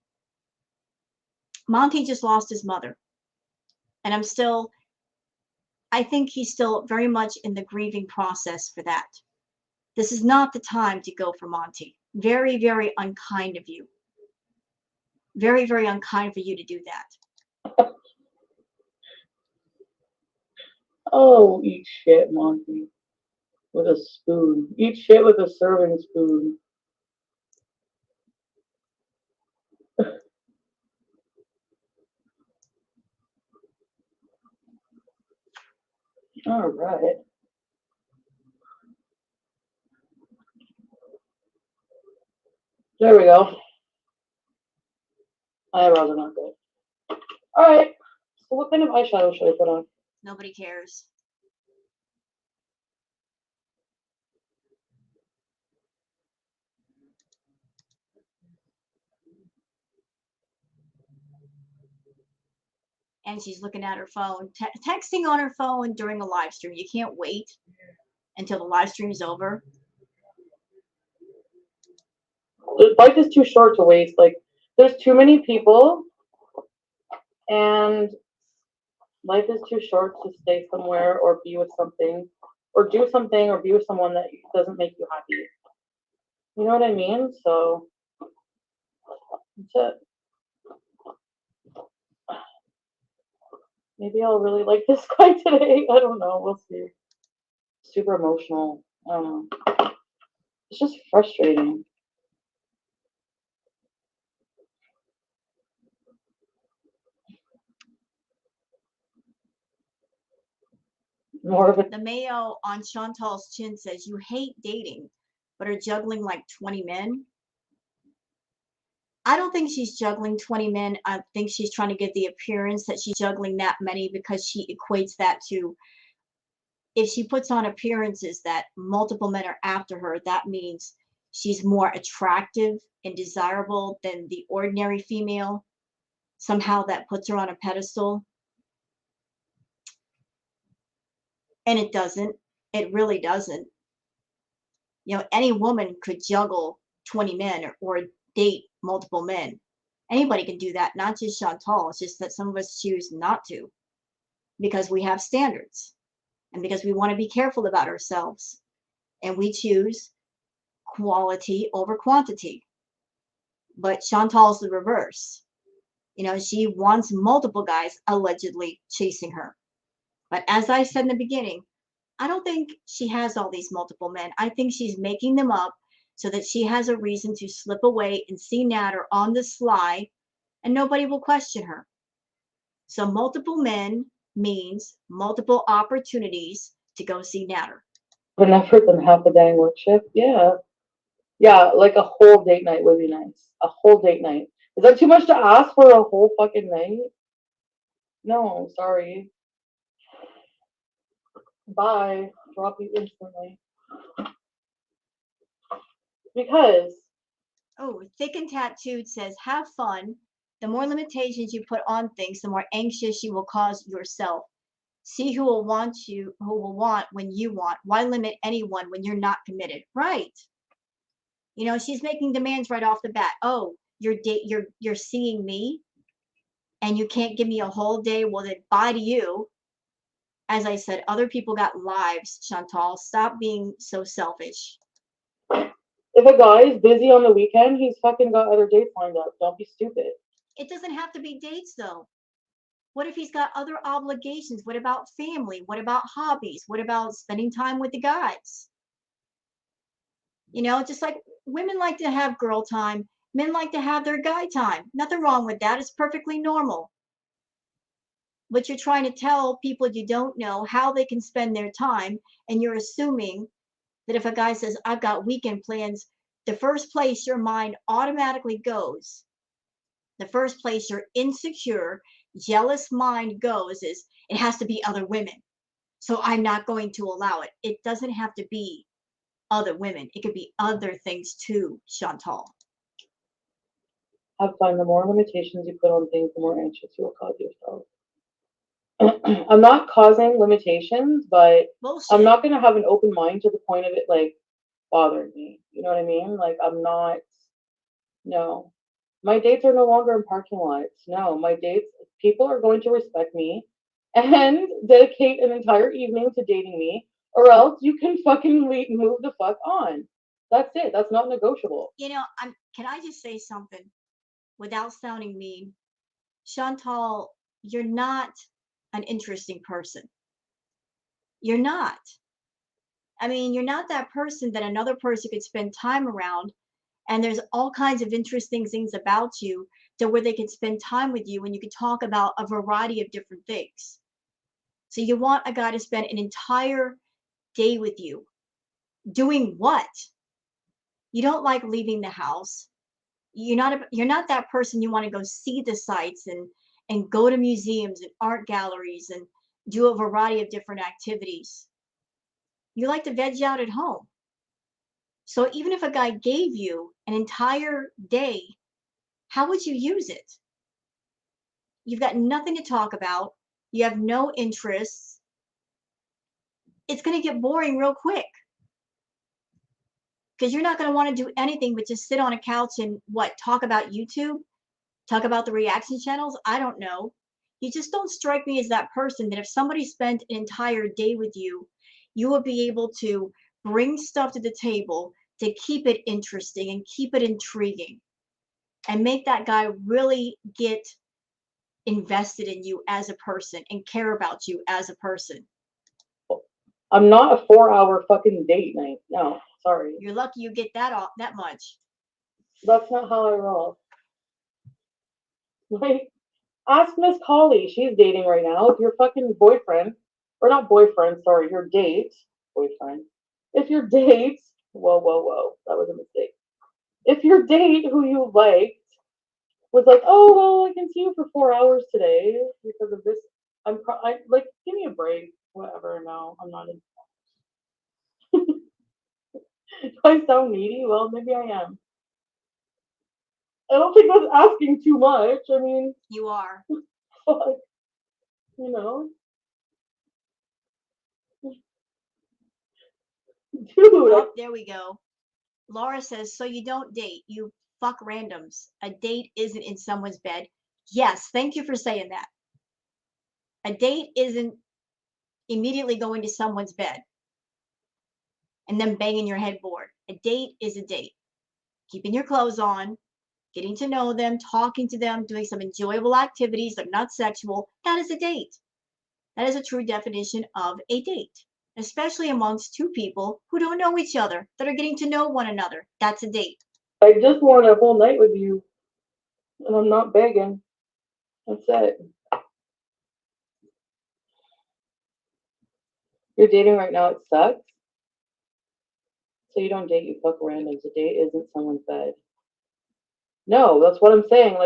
Monty just lost his mother. And I think he's still very much in the grieving process for that. This is not the time to go for Monty. Very, very unkind of you. Very, very unkind for you to do that. Oh, eat shit, Monty. With a spoon. Eat shit with a serving spoon. All right. There we go. Eyebrows are not good. All right. So what kind of eyeshadow should I put on? Nobody cares. And she's looking at her phone, texting on her phone during a live stream. You can't wait until the live stream is over. Life is too short to waste. Like, there's too many people, and life is too short to stay somewhere or be with something, or do something, or be with someone that doesn't make you happy. You know what I mean? So that's it. Maybe I'll really like this guy today. I don't know. We'll see. Super emotional. I don't know. It's just frustrating. More of a The mayo on Chantal's chin says, "You hate dating, but are juggling like 20 men." I don't think she's juggling 20 men. I think she's trying to give the appearance that she's juggling that many because she equates that to, if she puts on appearances that multiple men are after her, that means she's more attractive and desirable than the ordinary female. Somehow that puts her on a pedestal. And it doesn't. It really doesn't. Any woman could juggle 20 men or date multiple men. Anybody can do that, not just Chantal. It's just that some of us choose not to because we have standards and because we want to be careful about ourselves. And we choose quality over quantity. But Chantal's the reverse. She wants multiple guys allegedly chasing her. But as I said in the beginning, I don't think she has all these multiple men. I think she's making them up so that she has a reason to slip away and see Natter on the sly and nobody will question her. So multiple men means multiple opportunities to go see Natter. enough for than half a dang work shift. Yeah. Yeah, like a whole date night would be nice. A whole date night. Is that too much to ask for a whole fucking night? No, sorry. Bye. Drop you instantly. Because Oh, Thick and Tattooed says, "Have fun. The more limitations you put on things, the more anxious you will cause yourself. See who will want when you want. Why limit anyone when you're not committed?" Right. She's making demands right off the bat. "Oh, you're seeing me and you can't give me a whole day. Well, then bye to you." As I said, other people got lives, Chantal. Stop being so selfish. if a guy is busy on the weekend, he's fucking got other dates lined up. Don't be stupid. It doesn't have to be dates, though. What if he's got other obligations? What about family? What about hobbies? What about spending time with the guys? Just like women like to have girl time, men like to have their guy time. Nothing wrong with that. It's perfectly normal. But you're trying to tell people you don't know how they can spend their time, and you're assuming that if a guy says, "I've got weekend plans," the first place your mind automatically goes, the first place your insecure, jealous mind goes is, "It has to be other women. So I'm not going to allow it." It doesn't have to be other women. It could be other things too, Chantal. Have fun. The more limitations you put on things, the more anxious you will cause yourself. I'm not causing limitations, but Bullshit. I'm not gonna have an open mind to the point of it like bothering me. You know what I mean? Like I'm not. No, my dates are no longer in parking lots. No, my dates. People are going to respect me and dedicate an entire evening to dating me, or else you can fucking move the fuck on. That's it. That's not negotiable. Can I just say something? without sounding mean, Chantal, you're not an interesting person. You're not. I mean, you're not that person that another person could spend time around, and there's all kinds of interesting things about you to where they could spend time with you and you could talk about a variety of different things. So you want a guy to spend an entire day with you. Doing what? You don't like leaving the house. You're not that person you want to go see the sights and go to museums and art galleries and do a variety of different activities. You like to veg out at home. So even if a guy gave you an entire day, how would you use it? You've got nothing to talk about. You have no interests. It's going to get boring real quick because you're not going to want to do anything but just sit on a couch and what, talk about YouTube, talk about the reaction channels. I don't know. You just don't strike me as that person that if somebody spent an entire day with you, you would be able to bring stuff to the table to keep it interesting and keep it intriguing and make that guy really get invested in you as a person and care about you as a person. I'm not a 4-hour fucking date night. No, sorry. You're lucky you get that much. That's not how I roll. Like, ask Miss Collie. She's dating right now. If your fucking boyfriend, or not boyfriend, sorry, your date, boyfriend. If your date, whoa, that was a mistake. If your date who you liked was like, oh, well, I can see you for 4 hours today because of this, like, give me a break. Whatever, no, I'm not in. Do I sound needy? Well, maybe I am. I don't think that's asking too much. I mean, You are. fuck, you know, dude. Oh, there we go. Laura says, so you don't date, you fuck randoms. A date isn't in someone's bed. Yes, thank you for saying that. A date isn't immediately going to someone's bed and then banging your headboard. A date is a date. Keeping your clothes on, getting to know them, talking to them, doing some enjoyable activities that are not sexual. That is a date. That is a true definition of a date, especially amongst two people who don't know each other, that are getting to know one another. That's a date. I just want a whole night with you, and I'm not begging. That's it. You're dating right now, it sucks. So you don't date, you fuck randoms. A date isn't someone's bed. No, that's what I'm saying.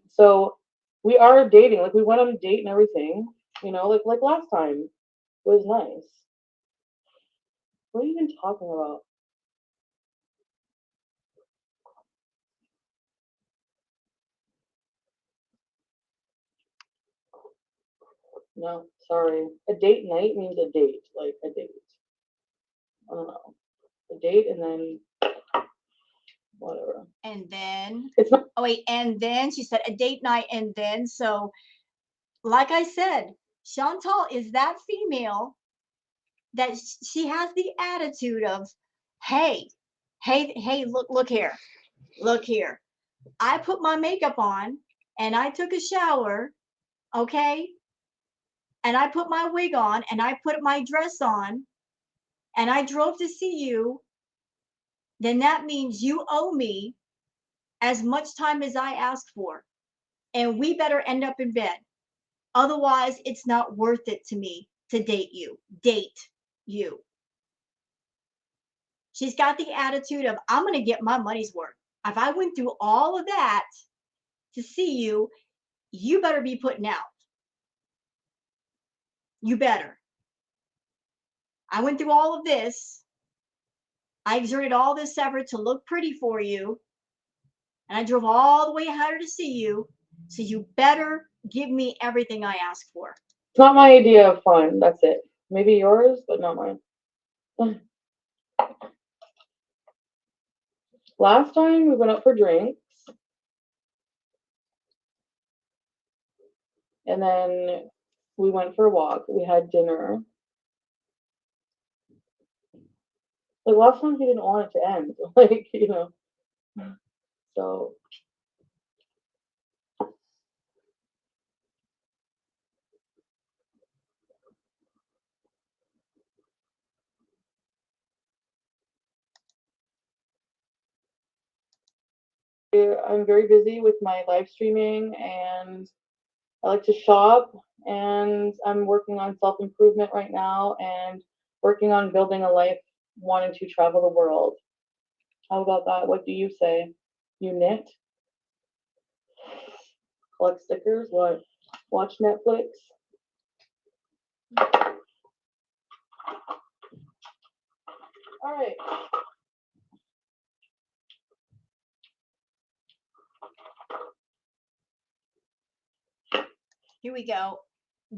So we are dating. Like we went on a date and everything. Like last time. It was nice. What are you even talking about? No, sorry. A date night means a date. Like a date. I don't know. A date and then whatever. And then, It's not. oh wait, and then she said a date night, and then, so like I said, Chantal is that female that she has the attitude of, hey, hey, look here, look here. I put my makeup on and I took a shower, okay? And I put my wig on and I put my dress on and I drove to see you, then that means you owe me as much time as I asked for. And we better end up in bed. Otherwise, it's not worth it to me to date you. Date you. She's got the attitude of, I'm going to get my money's worth. If I went through all of that to see you, you better be putting out. You better. I went through all of this. I exerted all this effort to look pretty for you. And I drove all the way here to see you. So you better give me everything I asked for. It's not my idea of fun. That's it. Maybe yours, but not mine. Last time we went out for drinks. And then we went for a walk. We had dinner. Like last time he didn't want it to end. So I'm very busy with my live streaming, and I like to shop, and I'm working on self improvement right now and working on building a life wanting to travel the world. How about that? What do you say? You knit? Collect stickers? What? Watch Netflix? All right. Here we go.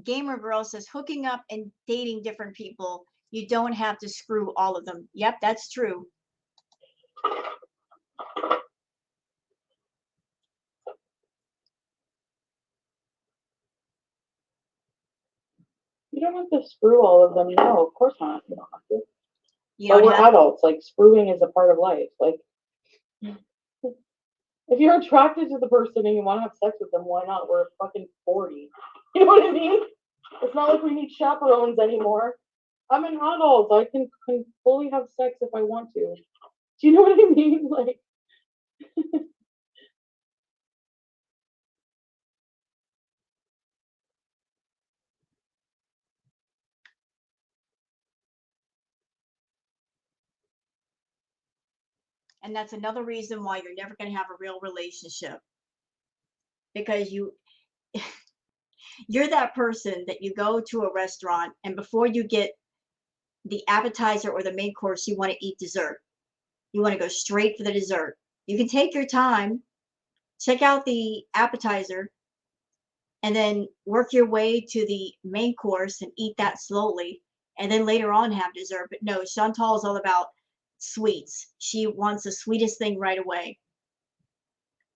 Gamer Girl says hooking up and dating different people. You don't have to screw all of them. Yep, that's true. You don't have to screw all of them. No, of course not. You don't have to. You But don't we're have adults. Like, screwing is a part of life. Like, if you're attracted to the person and you want to have sex with them, why not? We're fucking 40. You know what I mean? It's not like we need chaperones anymore. I'm an adult. I can fully have sex if I want to. Do you know what I mean? Like, and that's another reason why you're never going to have a real relationship, because you're that person that you go to a restaurant and before you get the appetizer or the main course, you want to eat dessert. You want to go straight for the dessert. You can take your time, check out the appetizer, and then work your way to the main course and eat that slowly, and then later on have dessert. But no, Chantal is all about sweets. She wants the sweetest thing right away.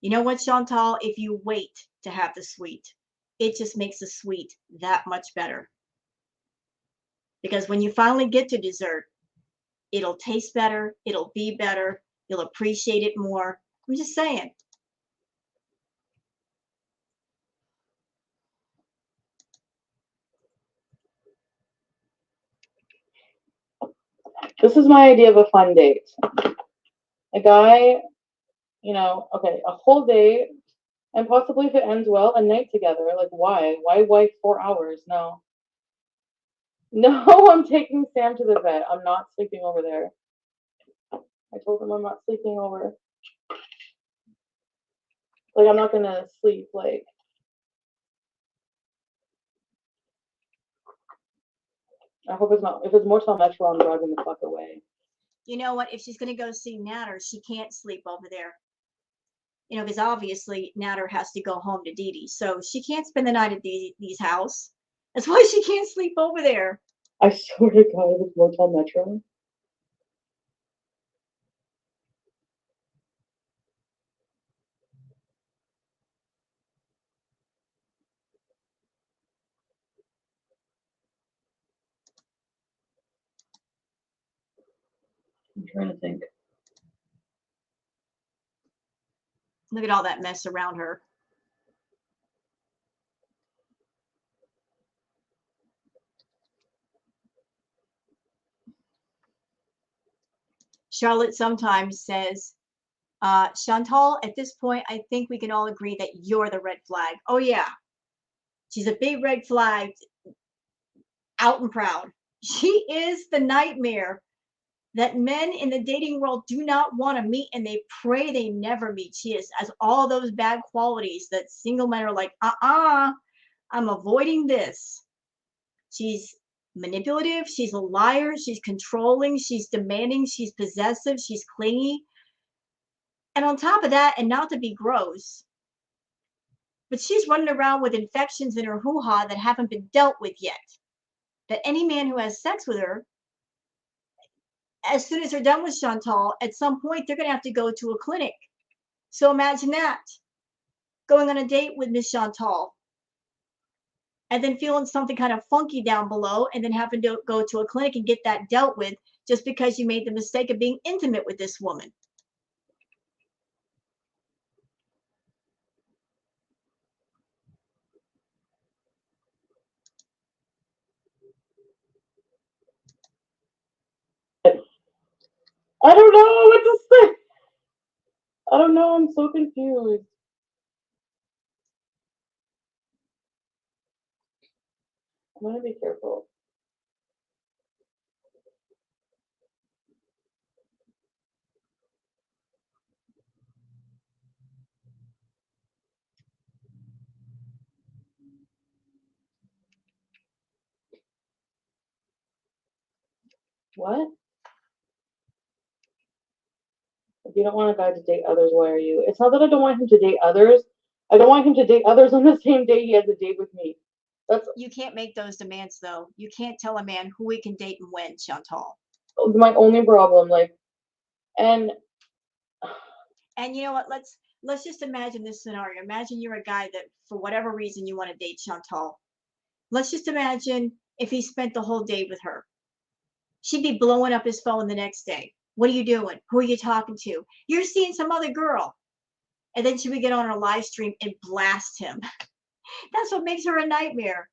You know what, Chantal? If you wait to have the sweet, it just makes the sweet that much better. Because when you finally get to dessert, it'll taste better, it'll be better, you'll appreciate it more. I'm just saying. this is my idea of a fun date. A guy, okay, a whole day, and possibly if it ends well, a night together. Like, why? Why 4 hours? No. No, I'm taking Sam to the vet. I'm not sleeping over there. I told him I'm not sleeping over. Like, I'm not gonna sleep. Like, I hope it's not. If it's Motel Metro, I'm driving the fuck away. You know what? If she's going to go see Natter, she can't sleep over there. Because obviously Natter has to go home to Dee Dee. So she can't spend the night at Dee Dee's house. That's why she can't sleep over there. I swear to God, if it's Motel Metro. I'm trying to think. Look at all that mess around her. Charlotte sometimes says, Chantal, at this point, I think we can all agree that you're the red flag. Oh, yeah. She's a big red flag, out and proud. She is the nightmare that men in the dating world do not want to meet, and they pray they never meet. She has all those bad qualities that single men are like, I'm avoiding this. She's manipulative, she's a liar, she's controlling, she's demanding, she's possessive, she's clingy. And on top of that, and not to be gross, but she's running around with infections in her hoo-ha that haven't been dealt with yet. That any man who has sex with her, as soon as they're done with Chantal, at some point they're going to have to go to a clinic. So imagine that, going on a date with Miss Chantal and then feeling something kind of funky down below and then having to go to a clinic and get that dealt with just because you made the mistake of being intimate with this woman. I don't know what to say. I don't know. I'm so confused. I'm gonna be careful. What? If you don't want a guy to date others, why are you? It's not that I don't want him to date others. I don't want him to date others on the same day he has a date with me. That's You can't make those demands though. You can't tell a man who he can date and when, Chantal. my only problem. Like, and And you know what? Let's just imagine this scenario. Imagine you're a guy that for whatever reason you want to date Chantal. Let's just imagine if he spent the whole day with her. She'd be blowing up his phone the next day. What are you doing? Who are you talking to? You're seeing some other girl. And then she would get on her live stream and blast him. That's what makes her a nightmare.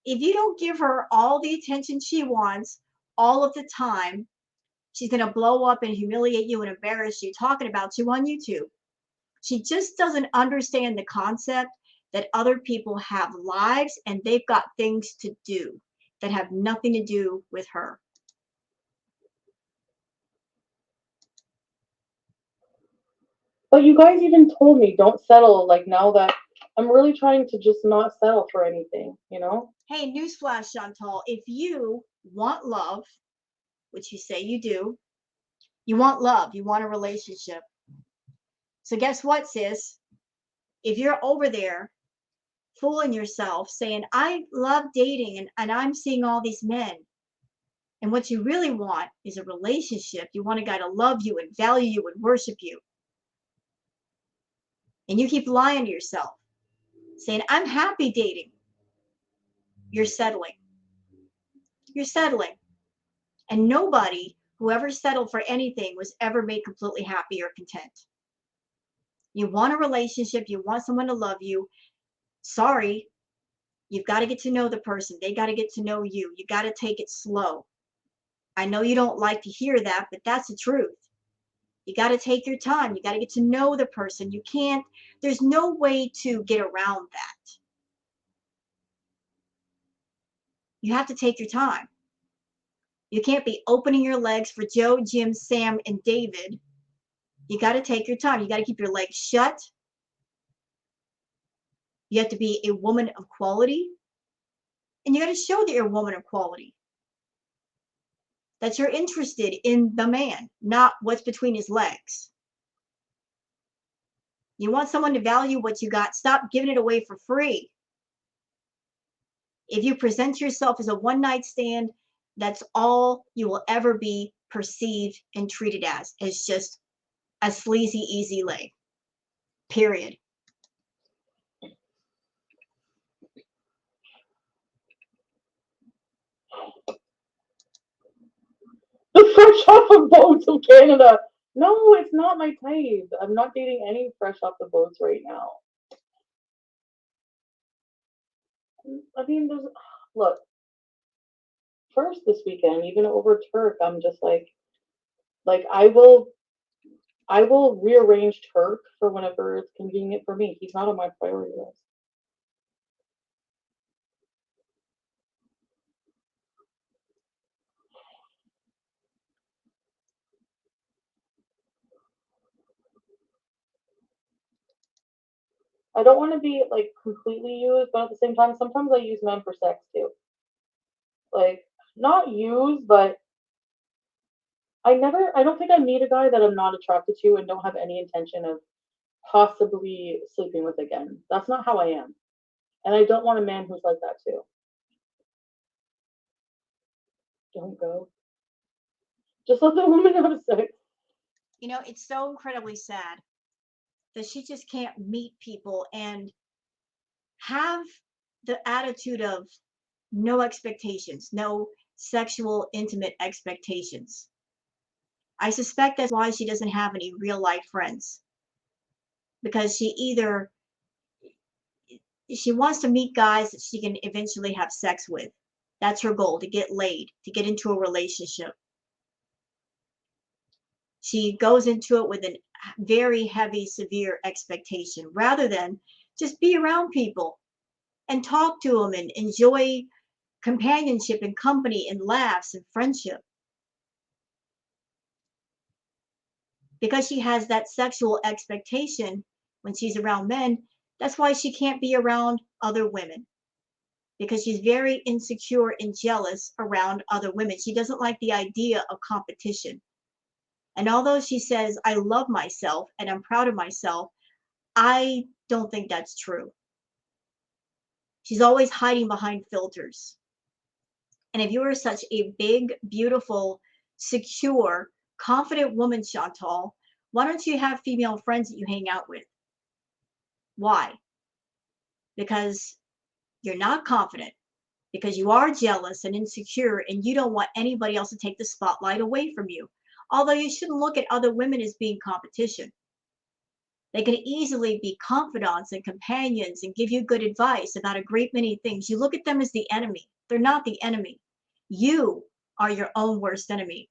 If you don't give her all the attention she wants all of the time, she's going to blow up and humiliate you and embarrass you talking about you on YouTube. She just doesn't understand the concept that other people have lives and they've got things to do that have nothing to do with her. but you guys even told me don't settle. Like now that I'm really trying to just not settle for anything, you know? Hey, newsflash, Chantal, if you want love, which you say you do, you want love, you want a relationship. So guess what, sis? If you're over there fooling yourself saying, I love dating and I'm seeing all these men, and what you really want is a relationship, you want a guy to love you and value you and worship you, and you keep lying to yourself, saying, I'm happy dating, you're settling. You're settling. And nobody who ever settled for anything was ever made completely happy or content. You want a relationship, you want someone to love you. Sorry, you've got to get to know the person. They got to get to know you. You got to take it slow. I know you don't like to hear that, but that's the truth. You got to take your time. You got to get to know the person. You can't, there's no way to get around that. You have to take your time. You can't be opening your legs for Joe, Jim, Sam, and David. You got to take your time. You got to keep your legs shut. You have to be a woman of quality. And you got to show that you're a woman of quality. That you're interested in the man, not what's between his legs. You want someone to value what you got. Stop giving it away for free. If you present yourself as a one-night stand, that's all you will ever be perceived and treated as. It's just a sleazy, easy lay. Period. The fresh off the boats of Canada. No, it's not my type. I'm not dating any fresh off the boats right now. I mean, there's look. First this weekend, even over Turk, I'm just like I will rearrange Turk for whenever it's convenient for me. He's not on my priority list. I don't want to be like completely used, but at the same time, sometimes I use men for sex too. Like not use, but I don't think I meet a guy that I'm not attracted to and don't have any intention of possibly sleeping with again. That's not how I am. And I don't want a man who's like that too. Don't go. Just let the woman have sex. You know, it's so incredibly sad that she just can't meet people and have the attitude of no expectations, no sexual, intimate expectations. I suspect that's why she doesn't have any real life friends because she wants to meet guys that she can eventually have sex with. That's her goal, to get laid, to get into a relationship. She goes into it with a very heavy, severe expectation rather than just be around people and talk to them and enjoy companionship and company and laughs and friendship. Because she has that sexual expectation when she's around men, that's why she can't be around other women because she's very insecure and jealous around other women. She doesn't like the idea of competition. And although she says, I love myself and I'm proud of myself, I don't think that's true. She's always hiding behind filters. And if you are such a big, beautiful, secure, confident woman, Chantal, why don't you have female friends that you hang out with? Why? Because you're not confident, because you are jealous and insecure, and you don't want anybody else to take the spotlight away from you. Although you shouldn't look at other women as being competition. They can easily be confidants and companions and give you good advice about a great many things. You look at them as the enemy. They're not the enemy. You are your own worst enemy.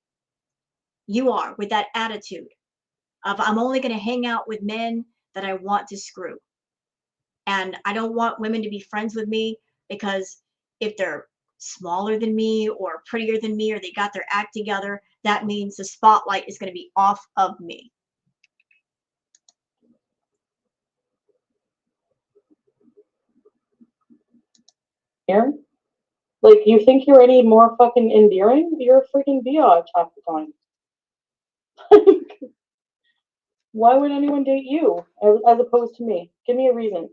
You are with that attitude of I'm only going to hang out with men that I want to screw. And I don't want women to be friends with me because if they're smaller than me or prettier than me or they got their act together, that means the spotlight is going to be off of me. Here? Like, you think you're any more fucking endearing? You're a freaking biatch half the time. Why would anyone date you as opposed to me? Give me a reason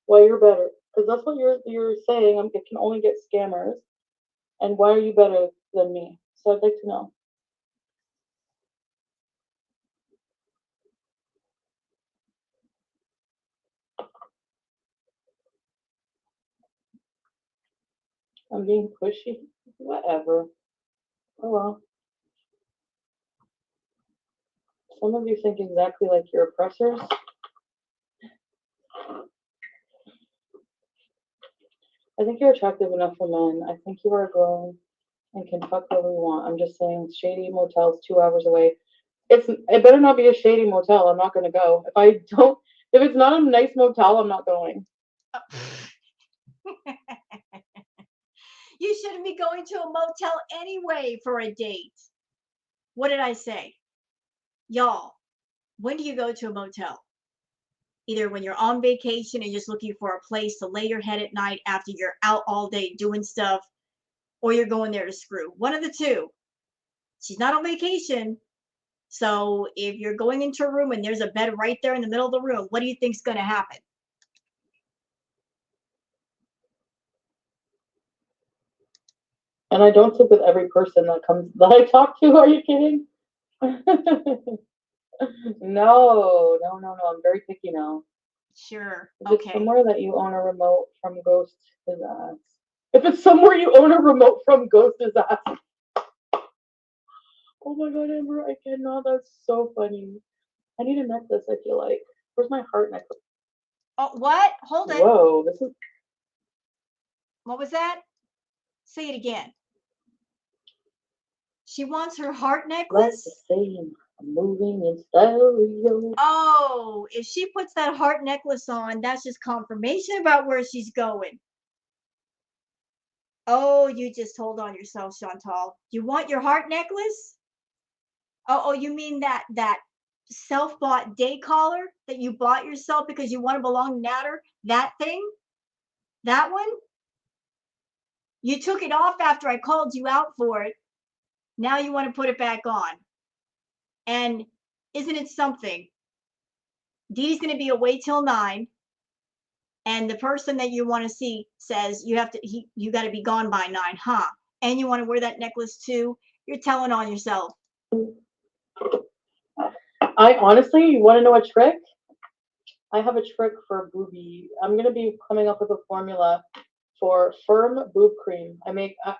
why you're better. Because that's what you're saying. It can only get scammers. And why are you better than me? So I'd like to know. I'm being pushy. Whatever. Oh well. Some of you think exactly like your oppressors. I think you're attractive enough for men. I think you are grown and can fuck whoever you want. I'm just saying, shady motel's 2 hours away. It better not be a shady motel. I'm not gonna go. If it's not a nice motel, I'm not going. You shouldn't be going to a motel anyway for a date. What did I say? Y'all, when do you go to a motel? Either when you're on vacation and just looking for a place to lay your head at night after you're out all day doing stuff, or you're going there to screw. One of the two. She's not on vacation. So if you're going into a room and there's a bed right there in the middle of the room, what do you think's going to happen? And I don't sleep with every person that I talk to. Are you kidding? No. I'm very picky now. Sure. If Okay. it's somewhere that you own a remote from Ghost, his ass. If it's somewhere you own a remote from Ghost, his ass. Oh my god, Amber, I cannot. That's so funny. I need a necklace, I feel like. Where's my heart necklace? Oh, what? Hold it. Whoa, this is. What was that? Say it again. She wants her heart necklace? Like the same. I'm moving in stereo. Oh, if she puts that heart necklace on, that's just confirmation about where she's going. Oh, you just hold on yourself, Chantal. You want your heart necklace? Oh, you mean that self-bought day collar that you bought yourself because you want to belong natter? That thing? That one? You took it off after I called you out for it. Now you want to put it back on. And isn't it something? Dee's going to be away till 9. And the person that you want to see says you got to be gone by 9, huh? And you want to wear that necklace too? You're telling on yourself. I honestly, you want to know a trick? I have a trick for booby. I'm gonna be coming up with a formula for firm boob cream.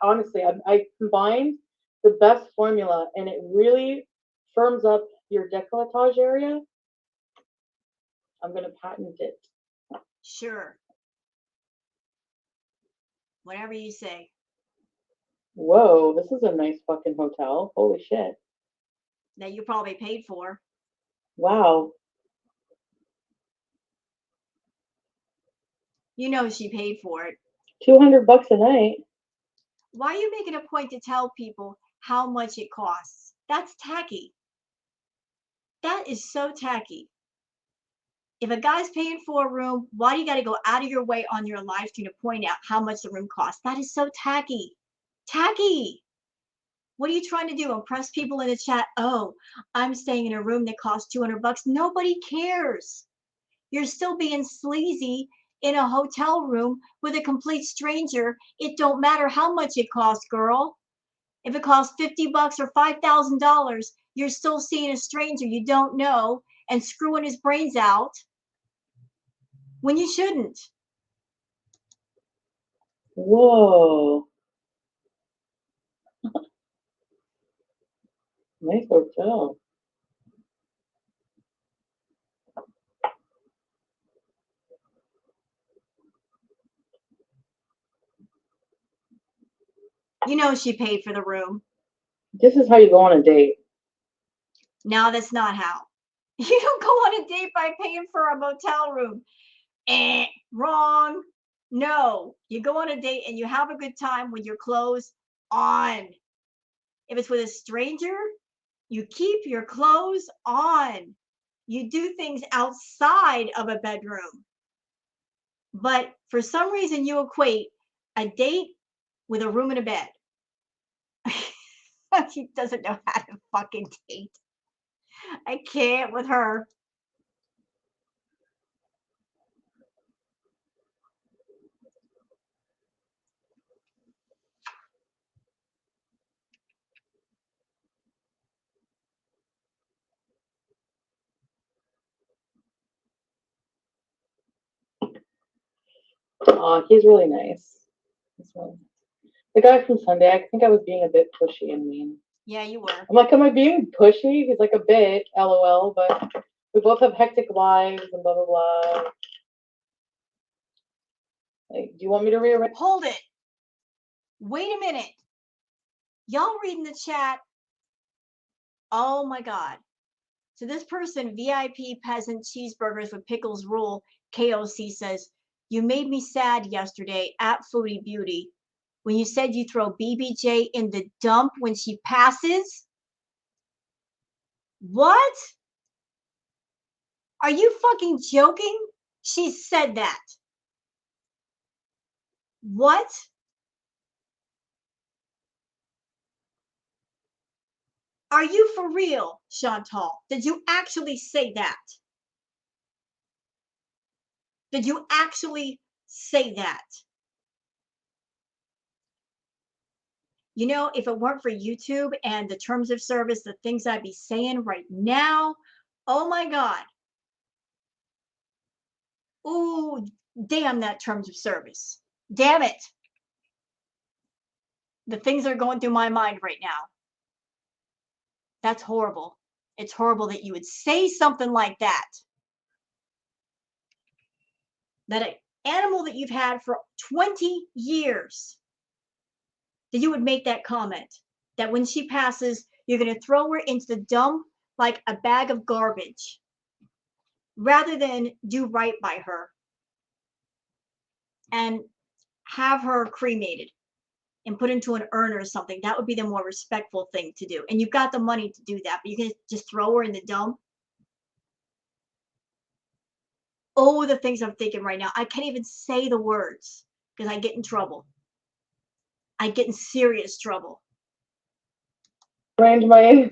Honestly, I combined the best formula, and it really firms up your décolletage area. I'm gonna patent it. Sure. Whatever you say. Whoa, this is a nice fucking hotel. Holy shit. That you probably paid for. Wow. You know she paid for it. $200 a night. Why are you making a point to tell people how much it costs? That's tacky. That is so tacky. If a guy's paying for a room, why do you got to go out of your way on your live stream to point out how much the room costs? That is so tacky. Tacky. What are you trying to do? Impress people in the chat? Oh, I'm staying in a room that costs $200. Nobody cares. You're still being sleazy in a hotel room with a complete stranger. It don't matter how much it costs, girl. If it costs $50 or $5,000, you're still seeing a stranger you don't know and screwing his brains out when you shouldn't. Whoa. Nice hotel. You know she paid for the room. This is how you go on a date. No, that's not how. You don't go on a date by paying for a motel room. Wrong. No, you go on a date and you have a good time with your clothes on. If it's with a stranger, you keep your clothes on. You do things outside of a bedroom. But for some reason, you equate a date with a room and a bed. She doesn't know how to fucking date. I can't with her. Aw, he's really nice. He's really nice. The guy from Sunday, I think I was being a bit pushy and mean. Yeah, you were. I'm like, am I being pushy? He's like, a bit, lol, but we both have hectic lives and blah, blah, blah. Like, do you want me to rearrange? Hold it. Wait a minute. Y'all reading the chat. Oh my God. So this person, VIP peasant cheeseburgers with pickles rule, KOC says, you made me sad yesterday at Foodie Beauty when you said you throw BBJ in the dump when she passes. What? Are you fucking joking? She said that. What? Are you for real, Chantal? Did you actually say that? Did you actually say that? You know, if it weren't for YouTube and the terms of service, the things I'd be saying right now, oh my God. Ooh, damn that terms of service. Damn it. The things that are going through my mind right now. That's horrible. It's horrible that you would say something like that. That an animal that you've had for 20 years, that you would make that comment. That when she passes, you're going to throw her into the dump like a bag of garbage rather than do right by her and have her cremated and put into an urn or something. That would be the more respectful thing to do. And you've got the money to do that, but you can just throw her in the dump. Oh, the things I'm thinking right now. I can't even say the words because I get in trouble. I get in serious trouble. Arrange my.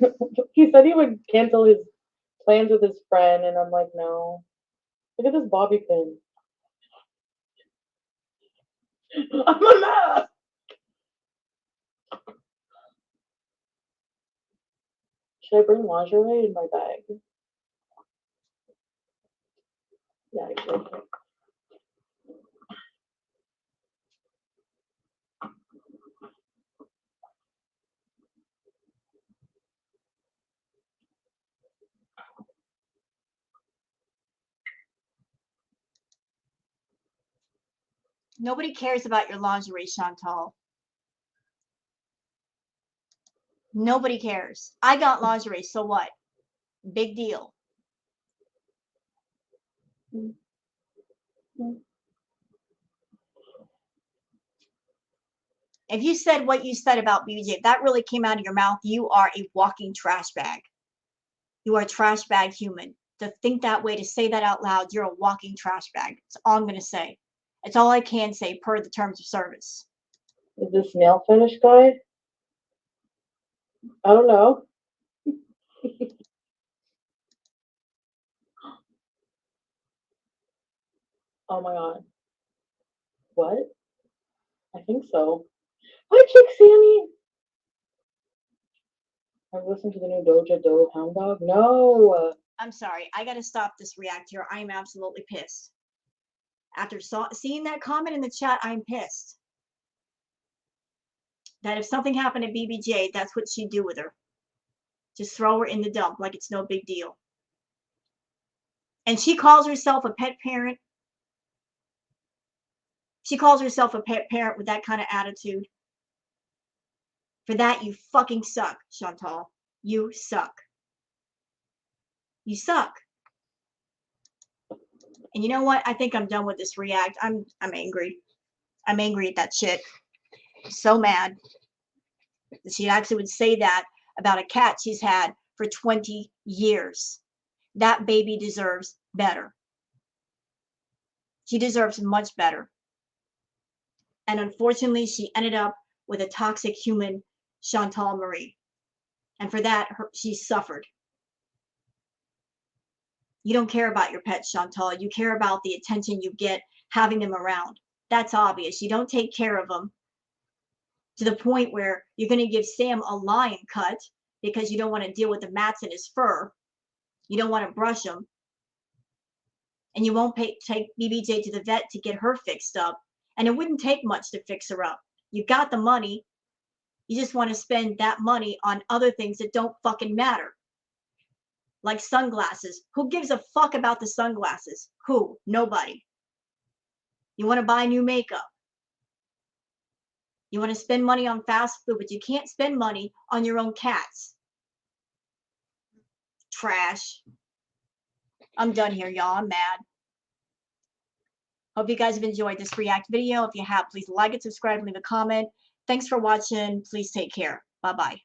He said he would cancel his plans with his friend, and I'm like, no. Look at this bobby pin. I'm a mess. Should I bring lingerie in my bag? Yeah, I should. Nobody cares about your lingerie, Chantal. Nobody cares. I got lingerie, so what? Big deal. If you said what you said about BJ, if that really came out of your mouth, you are a walking trash bag. You are a trash bag human. To think that way, to say that out loud, you're a walking trash bag. That's all I'm going to say. It's all I can say per the terms of service. Is this nail fetish guy? I don't know. Oh my god. What? I think so. Hi, Chick Sammy! I've listened to the new Doja Doe Hound Dog. No! I'm sorry. I got to stop this react here. I am absolutely pissed. After seeing that comment in the chat, I'm pissed. That if something happened to BBJ, that's what she'd do with her. Just throw her in the dump like it's no big deal. And she calls herself a pet parent. She calls herself a pet parent with that kind of attitude. For that, you fucking suck, Chantal. You suck. You suck. And you know what? I think I'm done with this react. I'm angry. I'm angry at that shit. So mad. She actually would say that about a cat she's had for 20 years. That baby deserves better. She deserves much better. And unfortunately, she ended up with a toxic human, Chantal Marie. And for that, she suffered. You don't care about your pets, Chantal. You care about the attention you get having them around. That's obvious. You don't take care of them to the point where you're going to give Sam a lion cut because you don't want to deal with the mats in his fur. You don't want to brush him. And you won't take BBJ to the vet to get her fixed up. And it wouldn't take much to fix her up. You got the money. You just want to spend that money on other things that don't fucking matter. Like sunglasses. Who gives a fuck about the sunglasses? Who? Nobody. You want to buy new makeup. You want to spend money on fast food, but you can't spend money on your own cats. Trash. I'm done here, y'all. I'm mad. Hope you guys have enjoyed this react video. If you have, please like it, subscribe, leave a comment. Thanks for watching. Please take care. Bye-bye.